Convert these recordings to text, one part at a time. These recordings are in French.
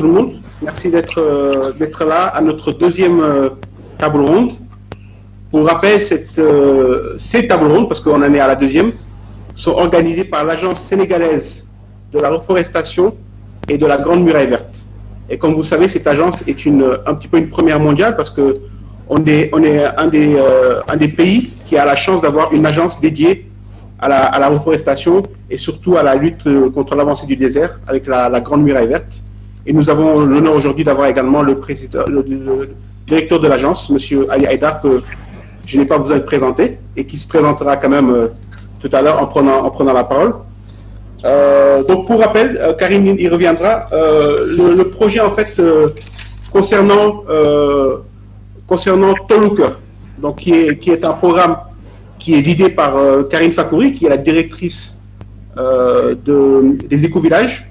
tout le monde. Merci d'être là à notre deuxième table ronde. Pour rappel, ces tables rondes, parce qu'on en est à la deuxième, sont organisées par l'Agence sénégalaise de la reforestation et de la Grande Muraille Verte. Et comme vous savez, cette agence est un petit peu une première mondiale parce qu'on est un des pays qui a la chance d'avoir une agence dédiée à la reforestation et surtout à la lutte contre l'avancée du désert avec la Grande Muraille Verte. Et nous avons l'honneur aujourd'hui d'avoir également le directeur de l'agence, M. Ali Haïdar, que je n'ai pas besoin de présenter et qui se présentera quand même tout à l'heure en prenant la parole. Donc pour rappel, Karine y reviendra, le projet en fait concernant Toluker, donc qui est un programme qui est l'idée par Karine Fakouri, qui est la directrice des éco-villages.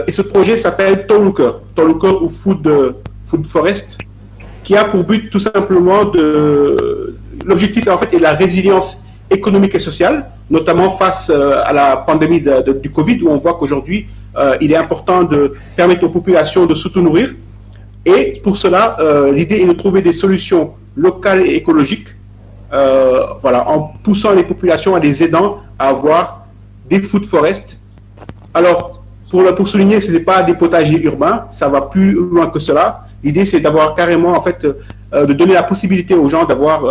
Et ce projet s'appelle Toluker ou Food Forest, qui a pour but tout simplement l'objectif en fait est la résilience économique et sociale, notamment face à la pandémie du Covid, où on voit qu'aujourd'hui, il est important de permettre aux populations de s'auto-nourrir. Et pour cela, l'idée est de trouver des solutions locales et écologiques, en poussant les populations, en les aidant à avoir des food forests. Alors, pour souligner, ce n'est pas des potagers urbains, ça va plus loin que cela. L'idée, c'est d'avoir carrément, en fait, de donner la possibilité aux gens d'avoir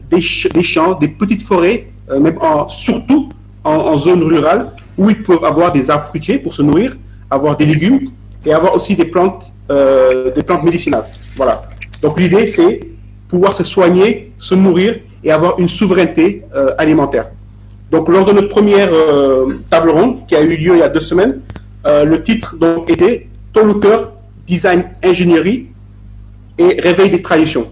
des champs, des petites forêts, surtout en zone rurale, où ils peuvent avoir des arbres fruitiers pour se nourrir, avoir des légumes et avoir aussi des plantes médicinales. Voilà. Donc l'idée, c'est pouvoir se soigner, se nourrir et avoir une souveraineté alimentaire. Donc lors de notre première table ronde, qui a eu lieu il y a 2 semaines, le titre donc était Toluker, Design, Ingénierie et Réveil des traditions.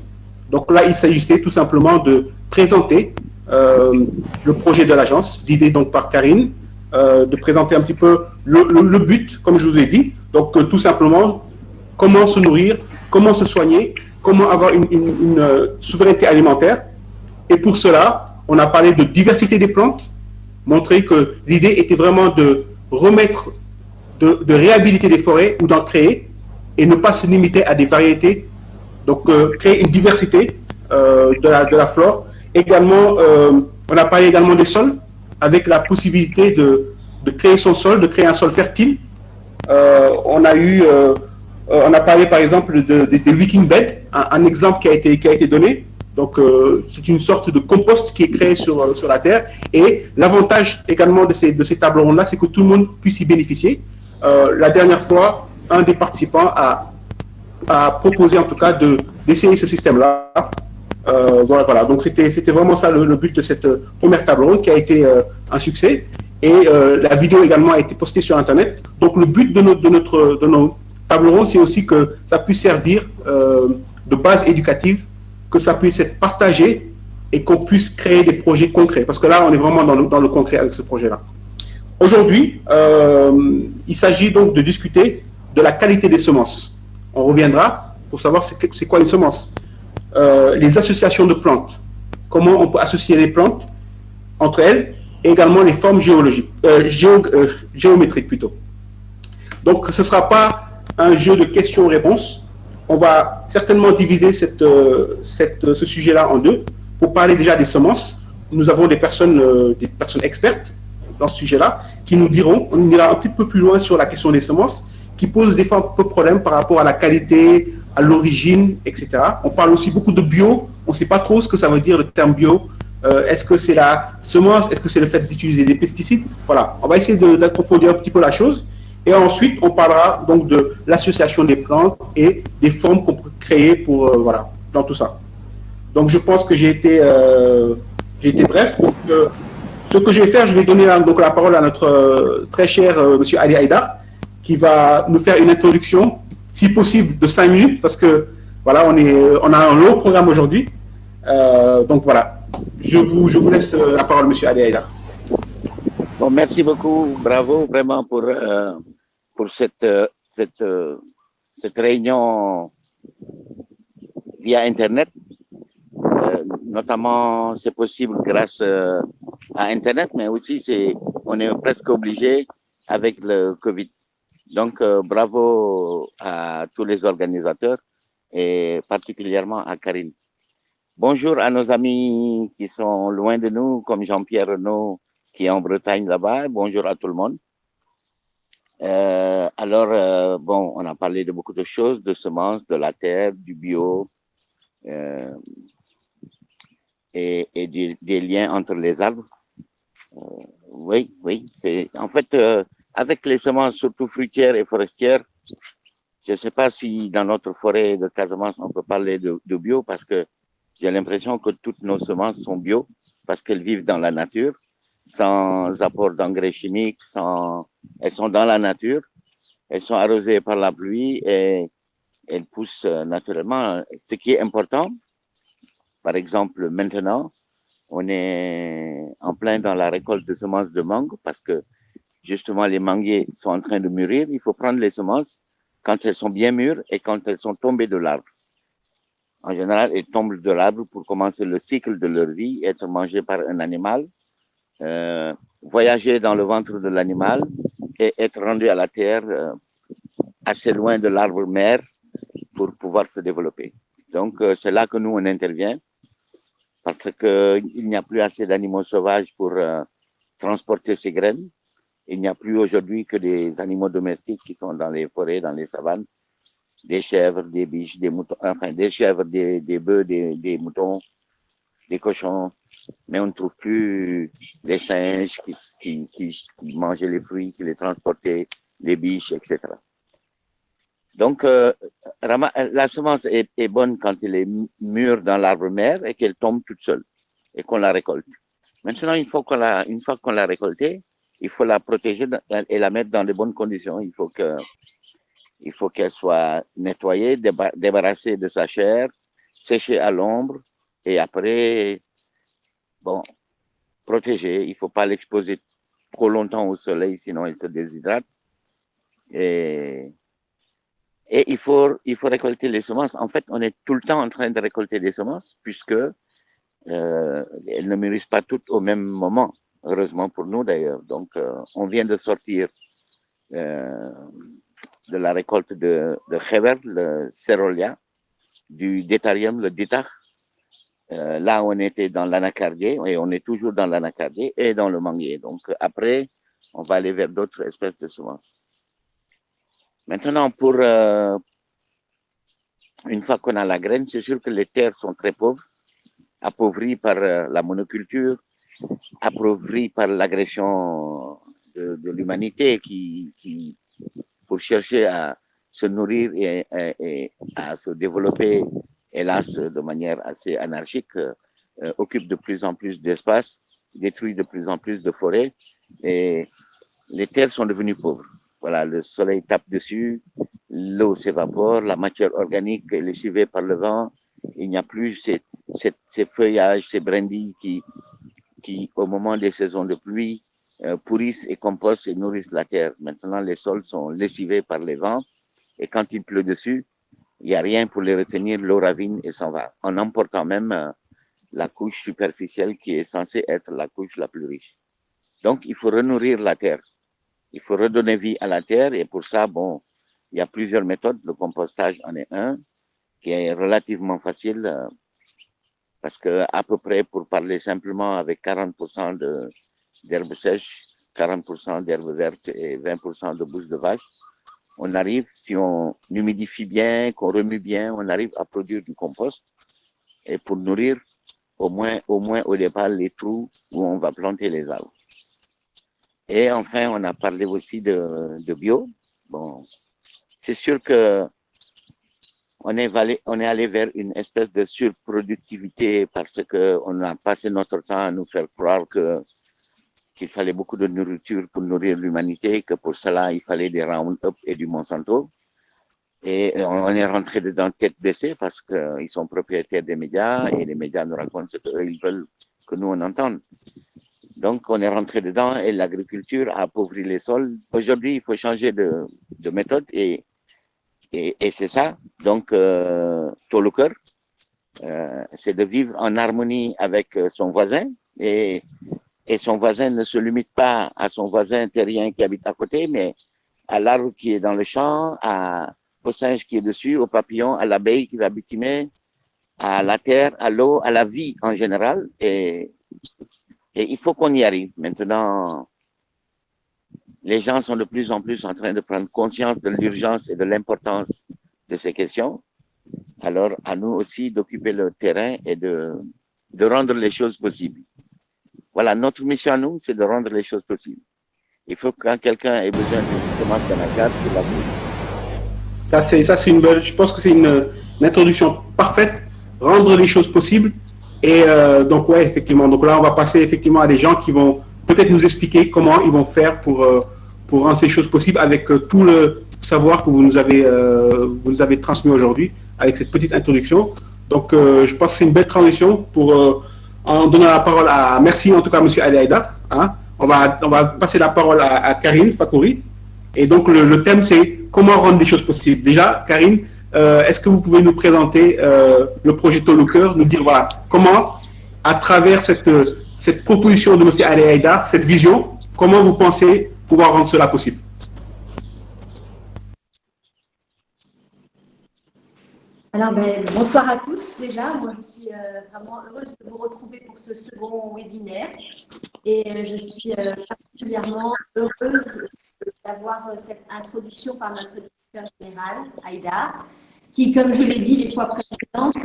Donc là, il s'agissait tout simplement de présenter le projet de l'agence, l'idée donc par Karine, de présenter un petit peu le but, comme je vous ai dit. Donc tout simplement, comment se nourrir, comment se soigner, comment avoir une souveraineté alimentaire. Et pour cela, on a parlé de diversité des plantes, montrer que l'idée était vraiment de remettre, de réhabiliter des forêts ou d'en créer et ne pas se limiter à des variétés. Donc, créer une diversité de la flore. Également, on a parlé également des sols, avec la possibilité de créer son sol, de créer un sol fertile. On a parlé par exemple des wicking beds, un exemple qui a été donné. Donc, c'est une sorte de compost qui est créé sur la terre. Et l'avantage également de ces tables rondes-là, c'est que tout le monde puisse y bénéficier. La dernière fois, un des participants a proposé en tout cas d'essayer ce système-là. Voilà, donc c'était vraiment ça le but de cette première table ronde qui a été un succès. Et la vidéo également a été postée sur Internet. Donc le but de nos tables rondes, c'est aussi que ça puisse servir de base éducative, que ça puisse être partagé et qu'on puisse créer des projets concrets. Parce que là, on est vraiment dans le concret avec ce projet-là. Aujourd'hui, il s'agit donc de discuter de la qualité des semences. On reviendra pour savoir c'est quoi les semences. Les associations de plantes. Comment on peut associer les plantes entre elles et également les formes géométriques plutôt. Donc, ce ne sera pas un jeu de questions-réponses. On va certainement diviser ce sujet-là en deux. Pour parler déjà des semences, nous avons des personnes expertes dans ce sujet-là qui nous diront, on ira un petit peu plus loin sur la question des semences, qui posent des fois un peu de problème par rapport à la qualité, à l'origine, etc. On parle aussi beaucoup de bio. On ne sait pas trop ce que ça veut dire le terme bio. Est-ce que c'est la semence? Est-ce que c'est le fait d'utiliser des pesticides? Voilà, on va essayer d'approfondir un petit peu la chose. Et ensuite, on parlera donc de l'association des plantes et des formes qu'on peut créer pour, dans tout ça. Donc, je pense que j'ai été bref. Donc, ce que je vais faire, je vais donner donc la parole à notre très cher M. Ali Haïdar, qui va nous faire une introduction, si possible, de 5 minutes, parce que voilà, on a un long programme aujourd'hui. Donc voilà, je vous laisse la parole, M. Ali Haïdar. Bon, merci beaucoup, bravo vraiment pour cette réunion via Internet. Notamment, c'est possible grâce à Internet, mais aussi on est presque obligé avec le Covid. Donc, bravo à tous les organisateurs et particulièrement à Karine. Bonjour à nos amis qui sont loin de nous, comme Jean-Pierre Renaud qui est en Bretagne là-bas. Bonjour à tout le monde. Bon, on a parlé de beaucoup de choses, de semences, de la terre, du bio et des liens entre les arbres. Oui, c'est en fait avec les semences, surtout fruitières et forestières. Je ne sais pas si dans notre forêt de Casamance on peut parler de bio parce que j'ai l'impression que toutes nos semences sont bio parce qu'elles vivent dans la nature, sans apport d'engrais chimiques, elles sont dans la nature, elles sont arrosées par la pluie et elles poussent naturellement. Ce qui est important, par exemple, maintenant, on est en plein dans la récolte de semences de mangue parce que justement les manguiers sont en train de mûrir. Il faut prendre les semences quand elles sont bien mûres et quand elles sont tombées de l'arbre. En général, elles tombent de l'arbre pour commencer le cycle de leur vie, être mangées par un animal, voyager dans le ventre de l'animal et être rendues à la terre assez loin de l'arbre mère pour pouvoir se développer. Donc, c'est là que nous, on intervient parce qu'il n'y a plus assez d'animaux sauvages pour transporter ces graines. Il n'y a plus aujourd'hui que des animaux domestiques qui sont dans les forêts, dans les savanes, des chèvres, des biches, des moutons, enfin des chèvres, des bœufs, des moutons, des cochons, mais on ne trouve plus les singes qui mangeaient les fruits, qui les transportaient, les biches, etc. Donc, la semence est bonne quand elle est mûre dans l'arbre mère et qu'elle tombe toute seule et qu'on la récolte. Maintenant, une fois qu'on l'a récoltée, il faut la protéger et la mettre dans de bonnes conditions. Il faut qu'elle soit nettoyée, débarrassée de sa chair, séchée à l'ombre et après, bon, protégée. Il ne faut pas l'exposer trop longtemps au soleil, sinon elle se déshydrate. Et il faut récolter les semences. En fait, on est tout le temps en train de récolter des semences puisque elles ne mûrissent pas toutes au même moment. Heureusement pour nous d'ailleurs. Donc, on vient de sortir de la récolte de Khéber, le Cérolia, du Détarium, le Détar. Là, on était dans l'anacardier et on est toujours dans l'anacardier et dans le manguier. Donc, après, on va aller vers d'autres espèces de semences. Maintenant, une fois qu'on a la graine, c'est sûr que les terres sont très pauvres, appauvries par la monoculture, appauvries par l'agression de l'humanité qui, pour chercher à se nourrir et à se développer, hélas, de manière assez anarchique, occupe de plus en plus d'espace, détruit de plus en plus de forêts et les terres sont devenues pauvres. Voilà, le soleil tape dessus, l'eau s'évapore, la matière organique est lessivée par le vent, il n'y a plus ces feuillages, ces brindilles qui, au moment des saisons de pluie, pourrissent et compostent et nourrissent la terre. Maintenant, les sols sont lessivés par les vents et quand il pleut dessus, il n'y a rien pour les retenir, l'eau ravine et s'en va, en emportant même la couche superficielle qui est censée être la couche la plus riche. Donc, il faut renourrir la terre. Il faut redonner vie à la terre et pour ça, bon, il y a plusieurs méthodes. Le compostage en est un qui est relativement facile parce que à peu près, pour parler simplement, avec 40% d'herbes sèches, 40% d'herbes vertes et 20% de bouse de vache, on arrive, si on humidifie bien, qu'on remue bien, on arrive à produire du compost et pour nourrir au moins au départ les trous où on va planter les arbres. Et enfin, on a parlé aussi de bio. Bon, c'est sûr que on est allé vers une espèce de surproductivité parce qu'on a passé notre temps à nous faire croire qu'il fallait beaucoup de nourriture pour nourrir l'humanité, que pour cela, il fallait des Roundup et du Monsanto. Et on est rentré dedans tête baissée parce qu'ils sont propriétaires des médias et les médias nous racontent ce qu'ils veulent que nous on entende. Donc, on est rentré dedans et l'agriculture a appauvri les sols. Aujourd'hui, il faut changer de méthode et c'est ça. Donc, Toluker, c'est de vivre en harmonie avec son voisin et son voisin ne se limite pas à son voisin terrien qui habite à côté, mais à l'arbre qui est dans le champ, au singe qui est dessus, au papillon, à l'abeille qui va butiner, à la terre, à l'eau, à la vie en général. Et il faut qu'on y arrive. Maintenant, les gens sont de plus en plus en train de prendre conscience de l'urgence et de l'importance de ces questions. Alors, à nous aussi d'occuper le terrain et de rendre les choses possibles. Voilà, notre mission à nous, c'est de rendre les choses possibles. Il faut que quand quelqu'un ait besoin d'une semence d'anacarde, qu'il la bouge. Ça, c'est je pense que c'est une introduction parfaite, rendre les choses possibles. Et donc, ouais, effectivement. Donc là, on va passer effectivement à des gens qui vont peut-être nous expliquer comment ils vont faire pour rendre ces choses possibles avec tout le savoir que vous nous avez transmis aujourd'hui avec cette petite introduction. Donc, je pense que c'est une belle transition pour en donnant la parole à, merci en tout cas, monsieur Ali Haïdar. Hein. On va passer la parole à Karine Fakouri. Et donc, le thème, c'est comment rendre les choses possibles. Déjà, Karine, est-ce que vous pouvez nous présenter le projet Tolooker, nous dire voilà, comment, à travers cette proposition de M. Ali Haïdar, cette vision, comment vous pensez pouvoir rendre cela possible? Alors, bonsoir à tous déjà. Moi, je suis vraiment heureuse de vous retrouver pour ce second webinaire. Et je suis particulièrement heureuse d'avoir cette introduction par notre directeur général, Haïdar, qui, comme je l'ai dit les fois précédentes,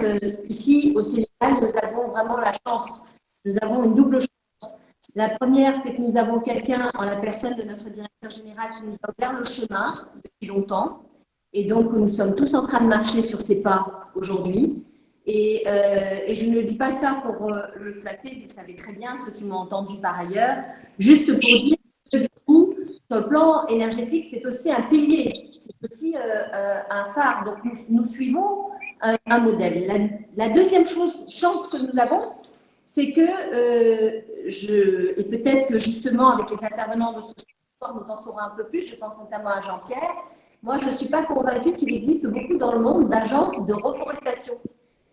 ici au Sénégal, nous avons vraiment la chance. Nous avons une double chance. La première, c'est que nous avons quelqu'un en la personne de notre directeur général qui nous a ouvert le chemin depuis longtemps. Et donc, nous sommes tous en train de marcher sur ces pas aujourd'hui. Et je ne dis pas ça pour le flatter, vous le savez très bien, ceux qui m'ont entendu par ailleurs, juste pour dire que du coup, sur le plan énergétique, c'est aussi un pilier, c'est aussi un phare. Donc, nous suivons un modèle. La deuxième chance que nous avons, c'est que, et peut-être que justement, avec les intervenants de ce soir, nous en saurons un peu plus, je pense notamment à Jean-Pierre. Moi, je ne suis pas convaincue qu'il existe beaucoup dans le monde d'agences de reforestation.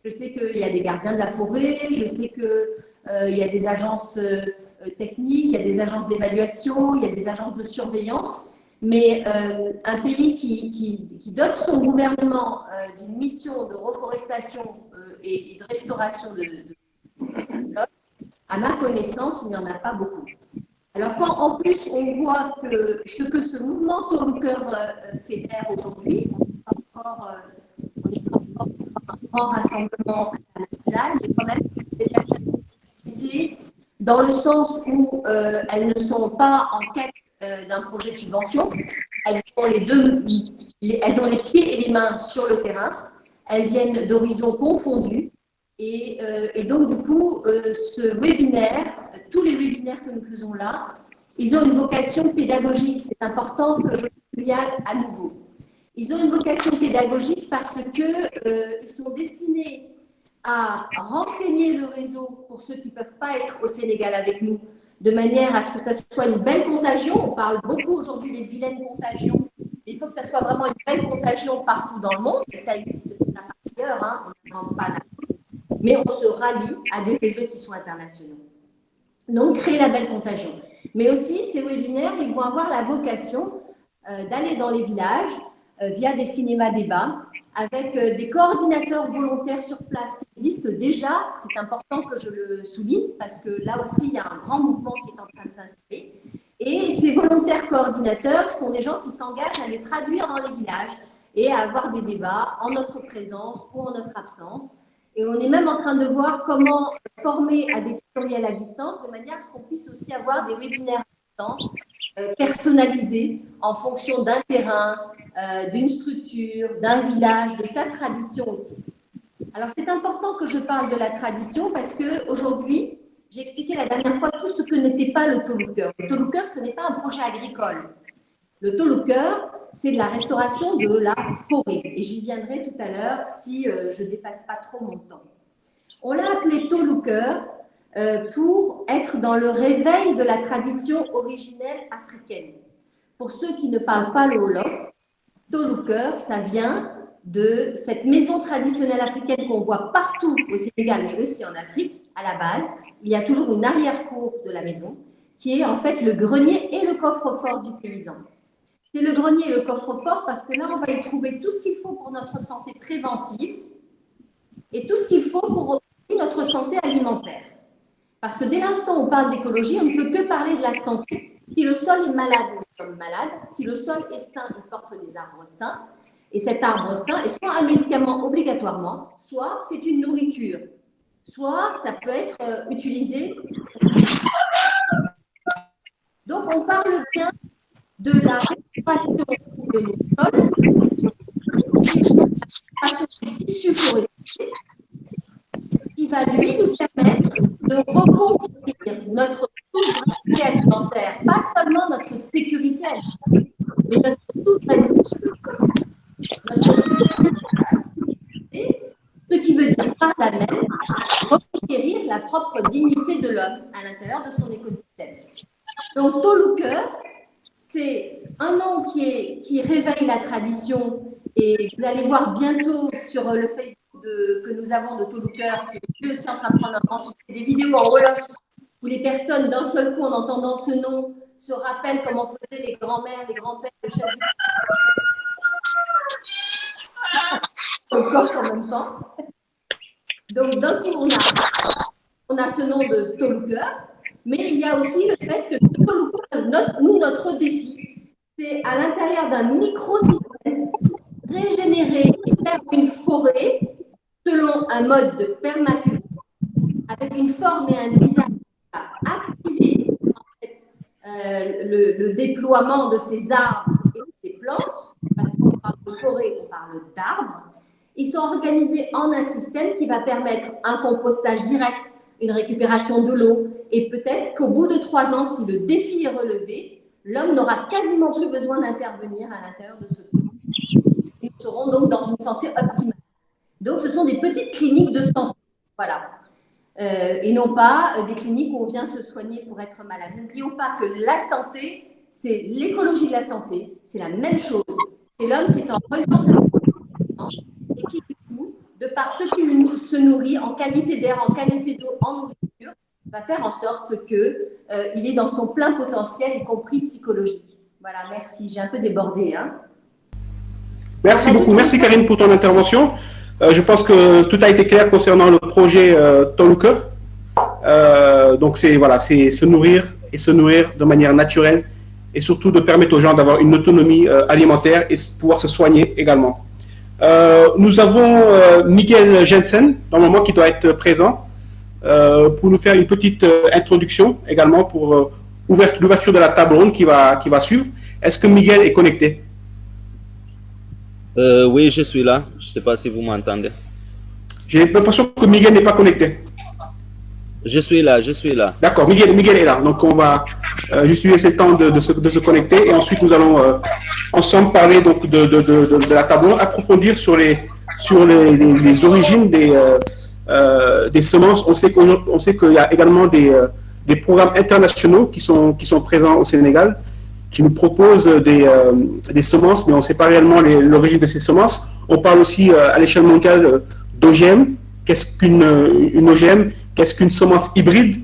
Je sais qu'il y a des gardiens de la forêt, je sais qu'il y a des agences techniques, il y a des agences d'évaluation, il y a des agences de surveillance, mais un pays qui dote son gouvernement d'une mission de reforestation et de restauration à ma connaissance, il n'y en a pas beaucoup. Alors, quand en plus on voit que ce mouvement Tolooker fédère aujourd'hui, on est encore un grand rassemblement international, mais quand même des personnalités dans le sens où elles ne sont pas en quête d'un projet de subvention, elles ont elles ont les pieds et les mains sur le terrain, elles viennent d'horizons confondus. Et donc, du coup, ce webinaire, tous les webinaires que nous faisons là, ils ont une vocation pédagogique. C'est important que je le signale à nouveau. Ils ont une vocation pédagogique parce qu'ils sont destinés à renseigner le réseau pour ceux qui ne peuvent pas être au Sénégal avec nous, de manière à ce que ça soit une belle contagion. On parle beaucoup aujourd'hui des vilaines contagions. Il faut que ça soit vraiment une belle contagion partout dans le monde. Et ça existe par ailleurs, hein, on n'invente pas la mais on se rallie à des réseaux qui sont internationaux. Donc, créer la belle contagion. Mais aussi, ces webinaires, ils vont avoir la vocation d'aller dans les villages via des cinémas-débats avec des coordinateurs volontaires sur place qui existent déjà. C'est important que je le souligne parce que là aussi, il y a un grand mouvement qui est en train de s'installer. Et ces volontaires coordinateurs sont des gens qui s'engagent à les traduire dans les villages et à avoir des débats en notre présence ou en notre absence. Et on est même en train de voir comment former à des tutoriels à distance de manière à ce qu'on puisse aussi avoir des webinaires à distance personnalisés en fonction d'un terrain, d'une structure, d'un village, de sa tradition aussi. Alors, c'est important que je parle de la tradition parce qu'aujourd'hui, j'ai expliqué la dernière fois tout ce que n'était pas le Tolooker. Le Tolooker, ce n'est pas un projet agricole. Le Tolooker, c'est de la restauration de la forêt. Et j'y viendrai tout à l'heure si je ne dépasse pas trop mon temps. On l'a appelé Tolooker pour être dans le réveil de la tradition originelle africaine. Pour ceux qui ne parlent pas le Wolof, Tolooker, ça vient de cette maison traditionnelle africaine qu'on voit partout au Sénégal, mais aussi en Afrique. À la base, il y a toujours une arrière-cour de la maison qui est en fait le grenier et le coffre-fort du paysan. c'est le grenier et le coffre-fort parce que là, on va y trouver tout ce qu'il faut pour notre santé préventive et tout ce qu'il faut pour aussi notre santé alimentaire. Parce que dès l'instant où on parle d'écologie, on ne peut que parler de la santé. Si le sol est malade, nous sommes malades. Si le sol est sain, il porte des arbres sains. Et cet arbre sain est soit un médicament obligatoirement, soit c'est une nourriture, soit ça peut être utilisé. Donc, on parle bien de la récupération de nos sols, et de la récupération des tissus forestiers, qui va lui nous permettre de reconquérir notre souveraineté alimentaire, pas seulement notre sécurité alimentaire, mais notre souveraineté. Notre souveraineté, ce qui veut dire par là même reconquérir la propre dignité de l'homme à l'intérieur de son écosystème. Donc, Toluker, c'est un nom qui réveille la tradition et vous allez voir bientôt sur le Facebook que nous avons de Toluker, qui est aussi en train de prendre un grand succès, des vidéos en Wolof où les personnes, d'un seul coup, en entendant ce nom, se rappellent comment faisaient les grands-mères, les grands-pères, le chef du corps en même temps. Donc, d'un coup, on a ce nom de Toluker, mais il y a aussi le fait que notre défi, c'est à l'intérieur d'un microsystème régénérer et faire une forêt selon un mode de permaculture avec une forme et un design qui va activer en fait, le déploiement de ces arbres et de ces plantes, parce qu'on parle de forêt, on parle d'arbres. Ils sont organisés en un système qui va permettre un compostage direct, une récupération de l'eau, et peut-être qu'au bout de 3 ans, si le défi est relevé, l'homme n'aura quasiment plus besoin d'intervenir à l'intérieur de ce groupe. Nous serons donc dans une santé optimale. Donc, ce sont des petites cliniques de santé, voilà. Et non pas des cliniques où on vient se soigner pour être malade. N'oublions pas que la santé, c'est l'écologie de la santé, c'est la même chose. C'est l'homme qui est en relance et qui, du coup, de par ce qu'il se nourrit en qualité d'air, en qualité d'eau, en nourriture, va faire en sorte qu'il est dans son plein potentiel, y compris psychologique. Voilà, merci. J'ai un peu débordé. Hein. Merci beaucoup. Merci Karine pour ton intervention. Je pense que tout a été clair concernant le projet Toluker. Donc c'est voilà, c'est se nourrir et se nourrir de manière naturelle et surtout de permettre aux gens d'avoir une autonomie alimentaire et pouvoir se soigner également. Nous avons Miguel Jensen, normalement, qui doit être présent pour nous faire une petite introduction également pour l'ouverture de la table ronde qui va suivre. Est-ce que Miguel est connecté? Oui, je suis là. Je ne sais pas si vous m'entendez. J'ai l'impression que Miguel n'est pas connecté. Je suis là, je suis là. D'accord, Miguel est là. Donc, on va juste lui laisser le temps de se connecter et ensuite nous allons ensemble parler donc, de la table ronde, approfondir sur les origines des semences. On sait qu'il y a également des programmes internationaux qui sont présents au Sénégal, qui nous proposent des semences, mais on ne sait pas réellement l'origine de ces semences. On parle aussi à l'échelle mondiale d'OGM. Qu'est-ce qu'une OGM? Qu'est-ce qu'une semence hybride?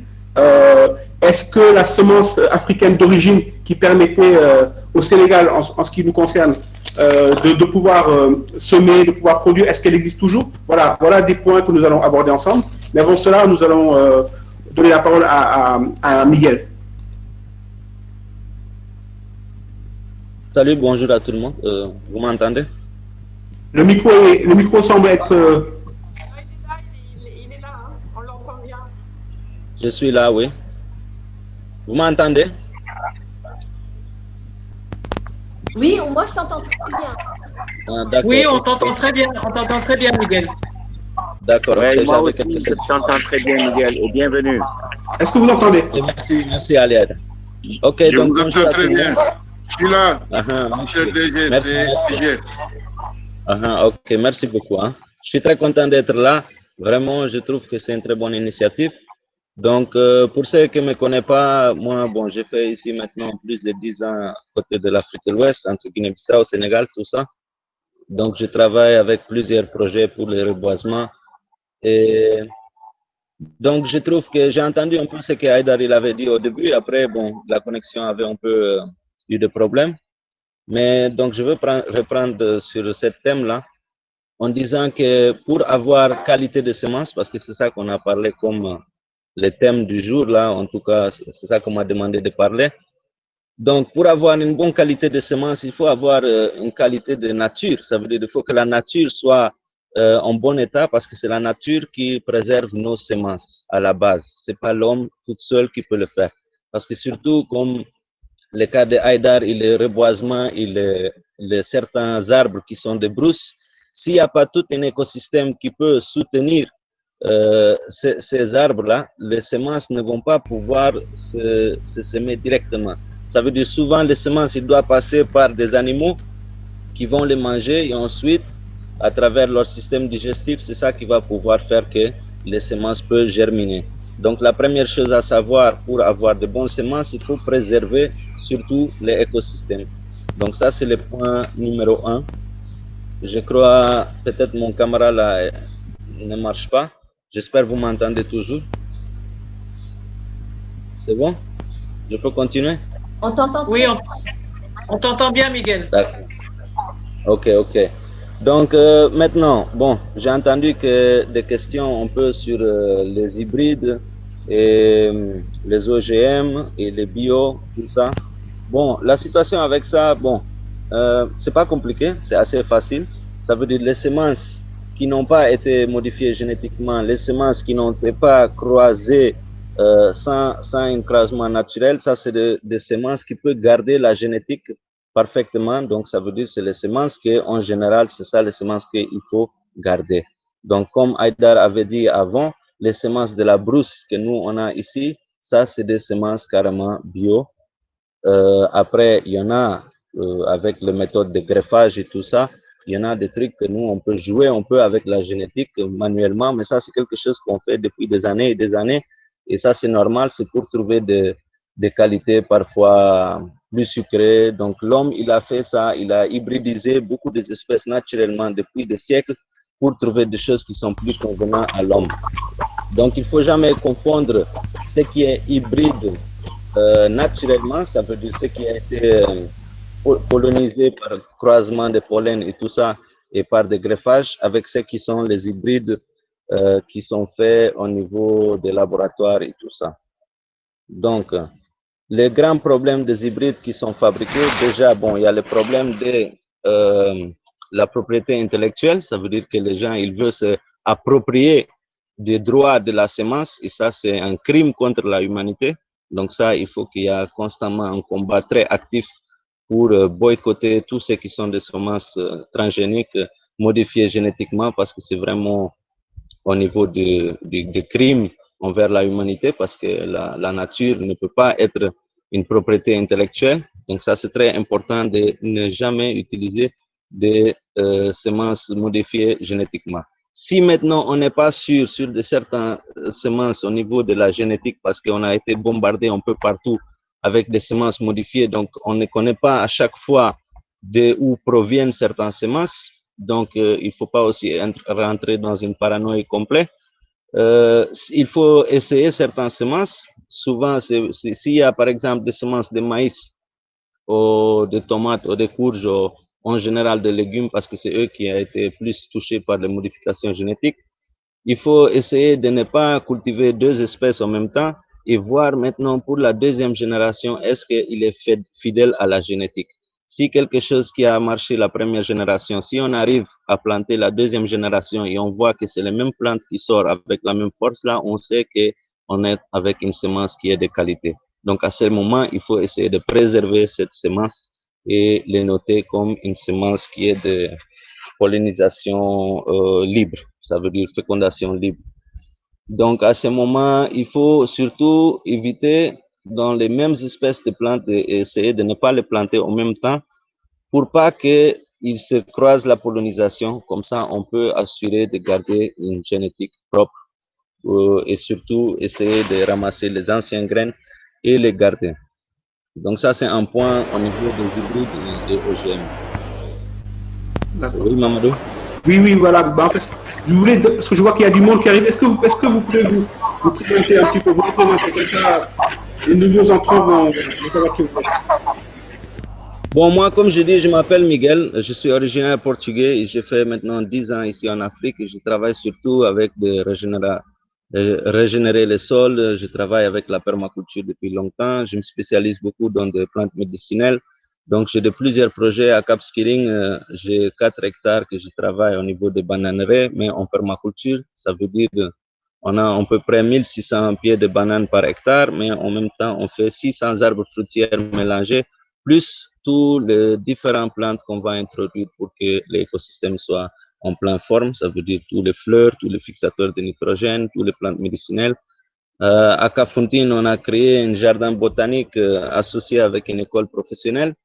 Est-ce que la semence africaine d'origine qui permettait au Sénégal, en ce qui nous concerne, de pouvoir semer, de pouvoir produire, est-ce qu'elle existe toujours? Voilà des points que nous allons aborder ensemble. Mais avant cela, nous allons donner la parole à Miguel. Salut, bonjour à tout le monde. Vous m'entendez? Le micro semble être... Il est là, hein. On l'entend bien. Je suis là, oui. Vous m'entendez? Oui, moi je t'entends très bien. Oui, on t'entend très bien. On t'entend très bien, Miguel. D'accord. Ouais, Okay, moi aussi, je t'entends très bien, Miguel, et bienvenue. Est-ce que vous entendez? Merci, Aliad. Ok, je donc vous entends très bien. Je suis là. Monsieur DG, c'est DG. Ok, merci beaucoup. Hein. Je suis très content d'être là. Vraiment, je trouve que c'est une très bonne initiative. Donc, pour ceux qui ne me connaissent pas, moi, bon, j'ai fait ici maintenant plus de 10 ans à côté de l'Afrique de l'Ouest, entre Guinée-Bissau, Sénégal, tout ça. Donc, je travaille avec plusieurs projets pour le reboisement. Et donc, je trouve que j'ai entendu un peu ce que Haïdar il avait dit au début. Après, bon, la connexion avait un peu eu des problèmes. Mais donc, je veux reprendre sur ce thème-là en disant que pour avoir qualité de semences, parce que c'est ça qu'on a parlé comme le thème du jour, là, en tout cas, c'est ça qu'on m'a demandé de parler. Donc, pour avoir une bonne qualité de semences, il faut avoir une qualité de nature. Ça veut dire qu'il faut que la nature soit en bon état parce que c'est la nature qui préserve nos semences à la base. C'est pas l'homme tout seul qui peut le faire. Parce que surtout, comme le cas de Haïdar et le reboisement et certains arbres qui sont des brousses, s'il n'y a pas tout un écosystème qui peut soutenir ces arbres-là, les semences ne vont pas pouvoir se semer directement. Ça veut dire souvent les semences, ils doivent passer par des animaux qui vont les manger et ensuite, à travers leur système digestif, c'est ça qui va pouvoir faire que les semences peuvent germiner. Donc la première chose à savoir pour avoir de bonnes semences, il faut préserver surtout les écosystèmes. Donc ça c'est le point numéro 1. Je crois peut-être mon caméra là ne marche pas. J'espère que vous m'entendez toujours. C'est bon? Je peux continuer? On t'entend. Oui, on t'entend bien, Miguel. D'accord. Ok. Donc maintenant, bon, j'ai entendu que des questions un peu sur les hybrides et les OGM et les bio, tout ça. Bon, la situation avec ça, bon, c'est pas compliqué, c'est assez facile. Ça veut dire les semences qui n'ont pas été modifiées génétiquement, les semences qui n'ont été pas croisées sans un croisement naturel, ça c'est des semences qui peuvent garder la génétique parfaitement. Donc ça veut dire c'est les semences que en général c'est ça les semences qu'il faut garder. Donc comme Haïdar avait dit avant, les semences de la brousse que nous on a ici, ça c'est des semences carrément bio. Après il y en a avec les méthodes de greffage et tout ça, il y en a des trucs que nous on peut jouer un peu avec la génétique manuellement, mais ça c'est quelque chose qu'on fait depuis des années et des années. Et ça, c'est normal, c'est pour trouver des qualités parfois plus sucrées. Donc, l'homme, il a fait ça, il a hybridisé beaucoup des espèces naturellement depuis des siècles pour trouver des choses qui sont plus convenantes à l'homme. Donc, il ne faut jamais confondre ce qui est hybride naturellement, ça veut dire ce qui a été pollinisé par croisement de pollen et tout ça, et par des greffages, avec ce qui sont les hybrides qui sont faits au niveau des laboratoires et tout ça. Donc, les grands problèmes des hybrides qui sont fabriqués, déjà, bon, il y a le problème de la propriété intellectuelle, ça veut dire que les gens, ils veulent se approprier des droits de la semence, et ça, c'est un crime contre l'humanité. Donc ça, il faut qu'il y ait constamment un combat très actif pour boycotter tous ceux qui sont des semences transgéniques modifiées génétiquement, parce que c'est vraiment au niveau de crimes envers la humanité, parce que la nature ne peut pas être une propriété intellectuelle. Donc ça, c'est très important de ne jamais utiliser des semences modifiées génétiquement. Si maintenant on n'est pas sûr sur de certaines semences au niveau de la génétique, parce qu'on a été bombardé un peu partout avec des semences modifiées, donc on ne connaît pas à chaque fois d'où proviennent certaines semences. Donc, il ne faut pas aussi rentrer dans une paranoïa complète. Il faut essayer certaines semences. Souvent, s'il y a par exemple des semences de maïs, ou de tomates, ou de courges, ou en général de légumes, parce que c'est eux qui ont été plus touchés par les modifications génétiques, il faut essayer de ne pas cultiver deux espèces en même temps et voir maintenant pour la deuxième génération, est-ce qu'il est fidèle à la génétique. Si quelque chose qui a marché la première génération, si on arrive à planter la deuxième génération et on voit que c'est les mêmes plantes qui sortent avec la même force, là, on sait qu'on est avec une semence qui est de qualité. Donc, à ce moment, il faut essayer de préserver cette semence et les noter comme une semence qui est de pollinisation libre, ça veut dire fécondation libre. Donc, à ce moment, il faut surtout éviter dans les mêmes espèces de plantes et essayer de ne pas les planter en même temps pour pas qu'ils se croisent la pollinisation. Comme ça, on peut assurer de garder une génétique propre et surtout essayer de ramasser les anciennes graines et les garder. Donc ça, c'est un point au niveau des hybrides et des OGM. D'accord. Oui, Mamadou? Oui, voilà. Bah, en fait, je voulais, parce que je vois qu'il y a du monde qui arrive. Est-ce que vous pouvez vous présenter un petit peu, vous représenter comme ça, les nouveaux entrants vont savoir qui vous êtes. Bon, moi, comme je dis, je m'appelle Miguel, je suis originaire portugais et j'ai fait maintenant 10 ans ici en Afrique et je travaille surtout avec régénérer les sols, je travaille avec la permaculture depuis longtemps, je me spécialise beaucoup dans des plantes médicinales, donc j'ai de plusieurs projets à Cap Skirring, j'ai 4 hectares que je travaille au niveau des bananeraies, mais en permaculture, ça veut dire on a à peu près 1600 pieds de bananes par hectare, mais en même temps, on fait 600 arbres fruitières mélangés, plus tous les différentes plantes qu'on va introduire pour que l'écosystème soit en pleine forme. Ça veut dire tous les fleurs, tous les fixateurs de nitrogène, toutes les plantes médicinales. À Kafountine, on a créé un jardin botanique associé avec une école professionnelle.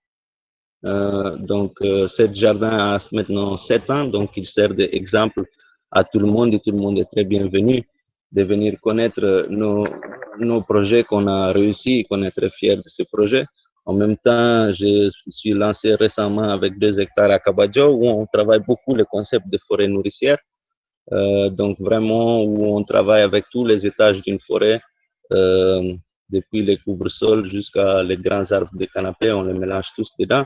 Ce jardin a maintenant 7 ans, donc il sert d'exemple à tout le monde et tout le monde est très bienvenu de venir connaître nos projets qu'on a réussi, qu'on est très fiers de ces projets. En même temps, je suis lancé récemment avec 2 hectares à Kabadjo où on travaille beaucoup le concept de forêt nourricière. Donc vraiment où on travaille avec tous les étages d'une forêt, depuis les couvre-sols jusqu'à les grands arbres de canapé, on les mélange tous dedans.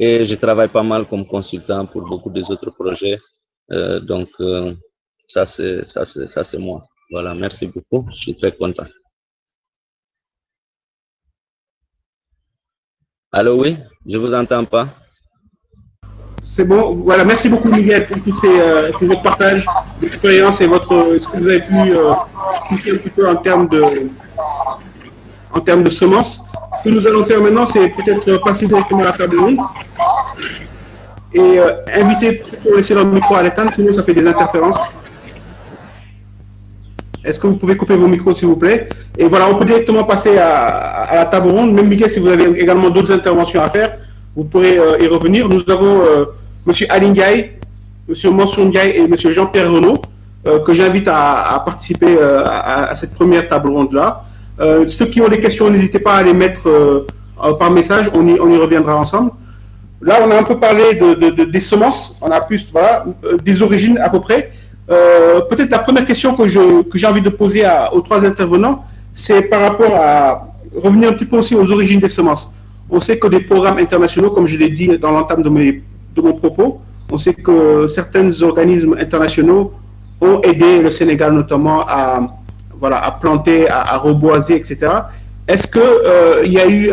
Et je travaille pas mal comme consultant pour beaucoup des autres projets. Ça c'est moi. Voilà, merci beaucoup. Je suis très content. Allô, oui, je vous entends pas. C'est bon. Voilà, merci beaucoup Miguel pour pour votre partage d'expérience et ce que vous avez pu toucher un petit peu en termes de semences. Ce que nous allons faire maintenant, c'est peut-être passer directement à la table ronde et inviter pour laisser leur micro à l'éteindre, sinon ça fait des interférences. Est-ce que vous pouvez couper vos micros, s'il vous plaît? Et voilà, on peut directement passer à la table ronde. Même Miguel, si vous avez également d'autres interventions à faire, vous pourrez y revenir. Nous avons M. Ali Ndiaye, M. Mansour Ndiaye et M. Jean-Pierre Renaud, que j'invite à participer à cette première table ronde-là. Ceux qui ont des questions, n'hésitez pas à les mettre par message, on y reviendra ensemble. Là, on a un peu parlé des semences, on a plus des origines à peu près. Peut-être la première question que j'ai envie de poser aux 3 intervenants, c'est par rapport à revenir un petit peu aussi aux origines des semences. On sait que des programmes internationaux, comme je l'ai dit dans l'entame de mon propos, on sait que certains organismes internationaux ont aidé le Sénégal notamment à planter, à reboiser, etc. Est-ce qu'il y a eu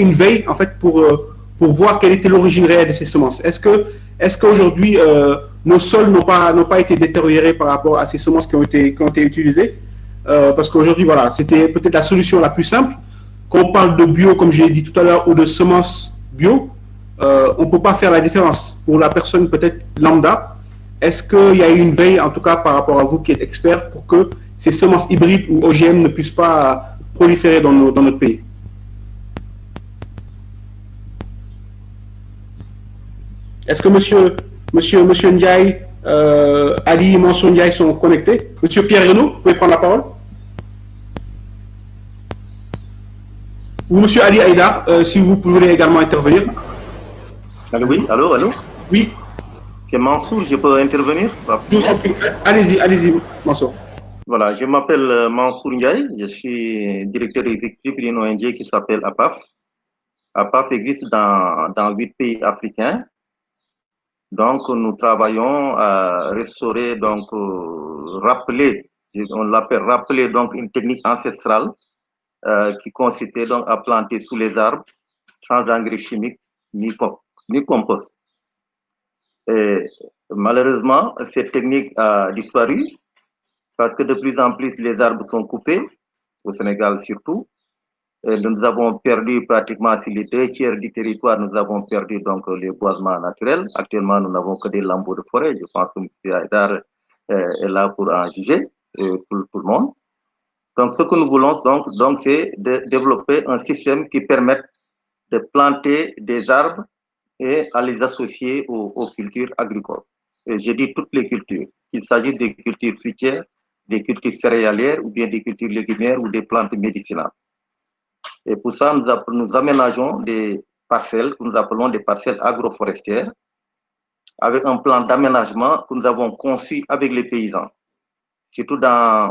une veille en fait pour voir quelle était l'origine réelle de ces semences? Est-ce qu'aujourd'hui nos sols n'ont pas été détériorés par rapport à ces semences qui ont été utilisées? Parce qu'aujourd'hui, voilà, c'était peut-être la solution la plus simple. Quand on parle de bio, comme je l'ai dit tout à l'heure, ou de semences bio, on ne peut pas faire la différence. Pour la personne peut-être lambda, est-ce qu'il y a eu une veille, en tout cas par rapport à vous qui êtes expert, pour que ces semences hybrides ou OGM ne puissent pas proliférer dans notre pays? Est-ce que monsieur Ndiaye, Ali, Mansour Ndiaye sont connectés? Monsieur Pierre Renaud, vous pouvez prendre la parole? Ou monsieur Ali Haïdar, si vous voulez également intervenir. Allô, oui, allô? Oui. C'est Mansour, je peux intervenir? Allez-y, Mansour. Voilà, je m'appelle Mansour Ndiaye, je suis directeur exécutif d'une ONG qui s'appelle APAF. APAF existe dans 8 pays africains. Donc, nous travaillons à restaurer, donc, rappeler, on l'appelle rappeler, donc, une technique ancestrale qui consistait donc à planter sous les arbres sans engrais chimiques ni compost. Et malheureusement, cette technique a disparu parce que de plus en plus les arbres sont coupés, au Sénégal surtout. Et nous avons perdu pratiquement, si les 2/3 du territoire, nous avons perdu donc les boisements naturels. Actuellement, nous n'avons que des lambeaux de forêt. Je pense que M. Haïdar est là pour en juger, pour tout le monde. Donc, ce que nous voulons, donc c'est de développer un système qui permette de planter des arbres et à les associer aux cultures agricoles. Et je dis toutes les cultures, qu'il s'agisse des cultures fruitières, des cultures céréalières, ou bien des cultures légumières ou des plantes médicinales. Et pour ça, nous aménageons des parcelles que nous appelons des parcelles agroforestières, avec un plan d'aménagement que nous avons conçu avec les paysans, surtout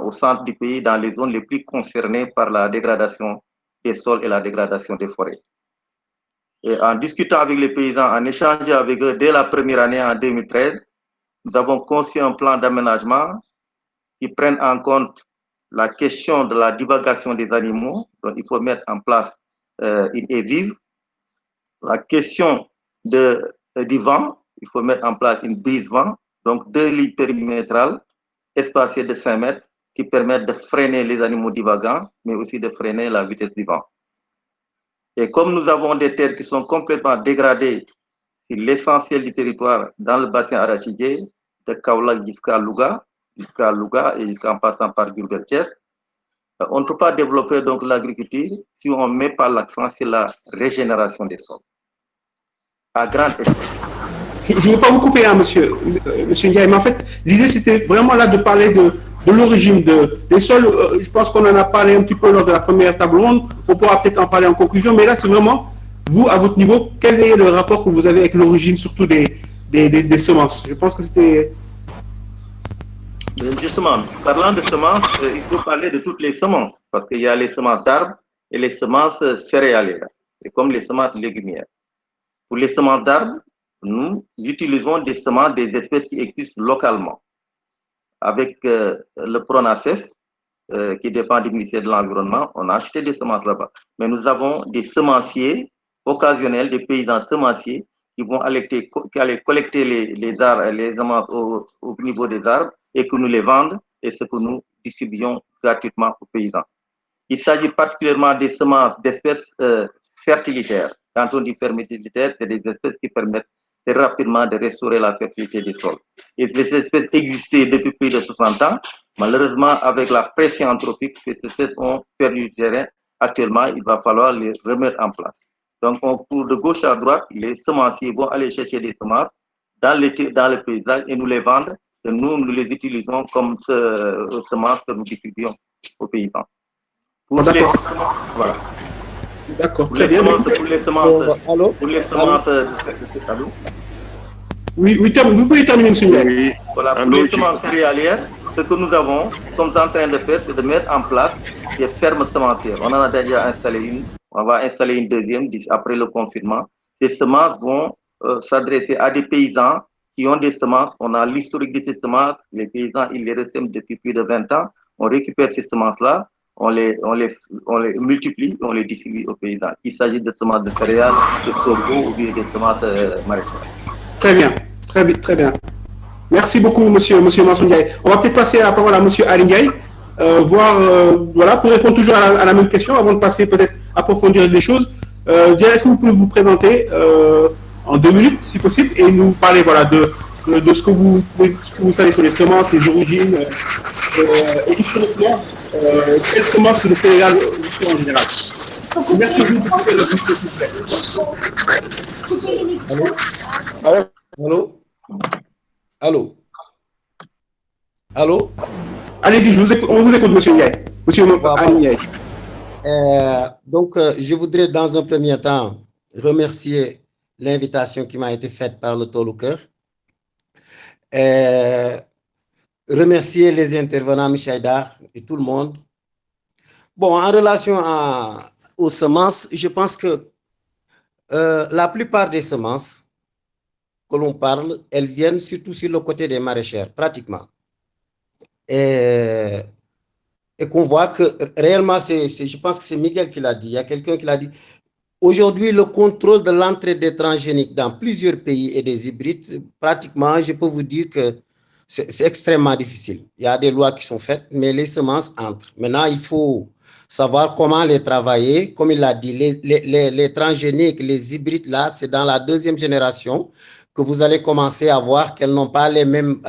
au centre du pays, dans les zones les plus concernées par la dégradation des sols et la dégradation des forêts. Et en discutant avec les paysans, en échangeant avec eux dès la première année en 2013, nous avons conçu un plan d'aménagement qui prenne en compte la question de la divagation des animaux. Donc, il faut mettre en place une haie vive. La question du vent, il faut mettre en place une brise-vent, donc 2 lignes périmétrales espacées de 5 mètres qui permettent de freiner les animaux divagants, mais aussi de freiner la vitesse du vent. Et comme nous avons des terres qui sont complètement dégradées sur l'essentiel du territoire dans le bassin arachidier, de Kaolack jusqu'à Louga et jusqu'en passant par Diourbel-Thiès, on ne peut pas développer donc l'agriculture si on ne met pas l'accent sur la régénération des sols. À grande échelle. Je ne veux pas vous couper, hein, monsieur Ndiaye, mais en fait, l'idée c'était vraiment là de parler de l'origine des sols. Je pense qu'on en a parlé un petit peu lors de la première table ronde. On pourra peut-être en parler en conclusion, mais là c'est vraiment, vous, à votre niveau, quel est le rapport que vous avez avec l'origine, surtout des semences? Je pense que c'était... Justement, parlant de semences, il faut parler de toutes les semences, parce qu'il y a les semences d'arbres et les semences céréalières, et comme les semences légumières. Pour les semences d'arbres, nous utilisons des semences des espèces qui existent localement. Avec le PRONACEF, qui dépend du ministère de l'Environnement, on a acheté des semences là-bas. Mais nous avons des semenciers occasionnels, des paysans semenciers qui vont aller collecter les semences au niveau des arbres et que nous les vendons et ce que nous distribuons gratuitement aux paysans. Il s'agit particulièrement des semences d'espèces fertilitaires. Quand on dit fertilitaires, c'est des espèces qui permettent très rapidement de restaurer la fertilité des sols. Et ces espèces existaient depuis plus de 60 ans. Malheureusement, avec la pression anthropique, ces espèces ont perdu du terrain. Actuellement, il va falloir les remettre en place. Donc, on court de gauche à droite, les semenciers vont aller chercher des semences dans le paysage et nous les vendent. Et nous les utilisons comme semences que nous distribuons aux paysans. Voilà. D'accord, très bien. Pour les semences, allô? Oui, vous pouvez terminer, monsieur Ndiaye. Oui. Voilà, pour les semences céréalières, ce que nous sommes en train de faire, c'est de mettre en place des fermes semencières. On en a déjà installé une, on va installer une deuxième après le confinement. Ces semences vont s'adresser à des paysans qui ont des semences. On a l'historique de ces semences. Les paysans, ils les restent depuis plus de 20 ans. On récupère ces semences-là, on les multiplie, on les distribue aux paysans. Il s'agit de semences de céréales, de sorgho ou bien des semences maraîchères. Très bien, très bien. Merci beaucoup, monsieur Mansour Ndiaye. On va peut-être passer la parole à monsieur Ali Ndiaye, voilà, pour répondre toujours à la même question, avant de passer peut-être approfondir les choses. Est-ce que vous pouvez vous présenter en 2 minutes, si possible, et nous parler voilà, de ce que vous savez sur les semences, les origines, et historiquement, quelles semences de céréales en général. Merci beaucoup pour cette réponse, s'il vous plaît. Coupez les micros. Allô? Allez-y, on vous écoute, monsieur Ndiaye. Monsieur Ali Ndiaye. Donc, je voudrais dans un premier temps remercier l'invitation qui m'a été faite par le Tol au Cœur. Remercier les intervenants, Michel Dar et tout le monde. Bon, en relation aux semences, je pense que la plupart des semences que l'on parle, elles viennent surtout sur le côté des maraîchères, pratiquement. Et qu'on voit que réellement, je pense que c'est Miguel qui l'a dit, il y a quelqu'un qui l'a dit. Aujourd'hui, le contrôle de l'entrée des transgéniques dans plusieurs pays et des hybrides, pratiquement, je peux vous dire que c'est extrêmement difficile. Il y a des lois qui sont faites, mais les semences entrent. Maintenant, il faut savoir comment les travailler. Comme il l'a dit, les transgéniques, les hybrides, là, c'est dans la 2e génération que vous allez commencer à voir qu'elles n'ont pas les mêmes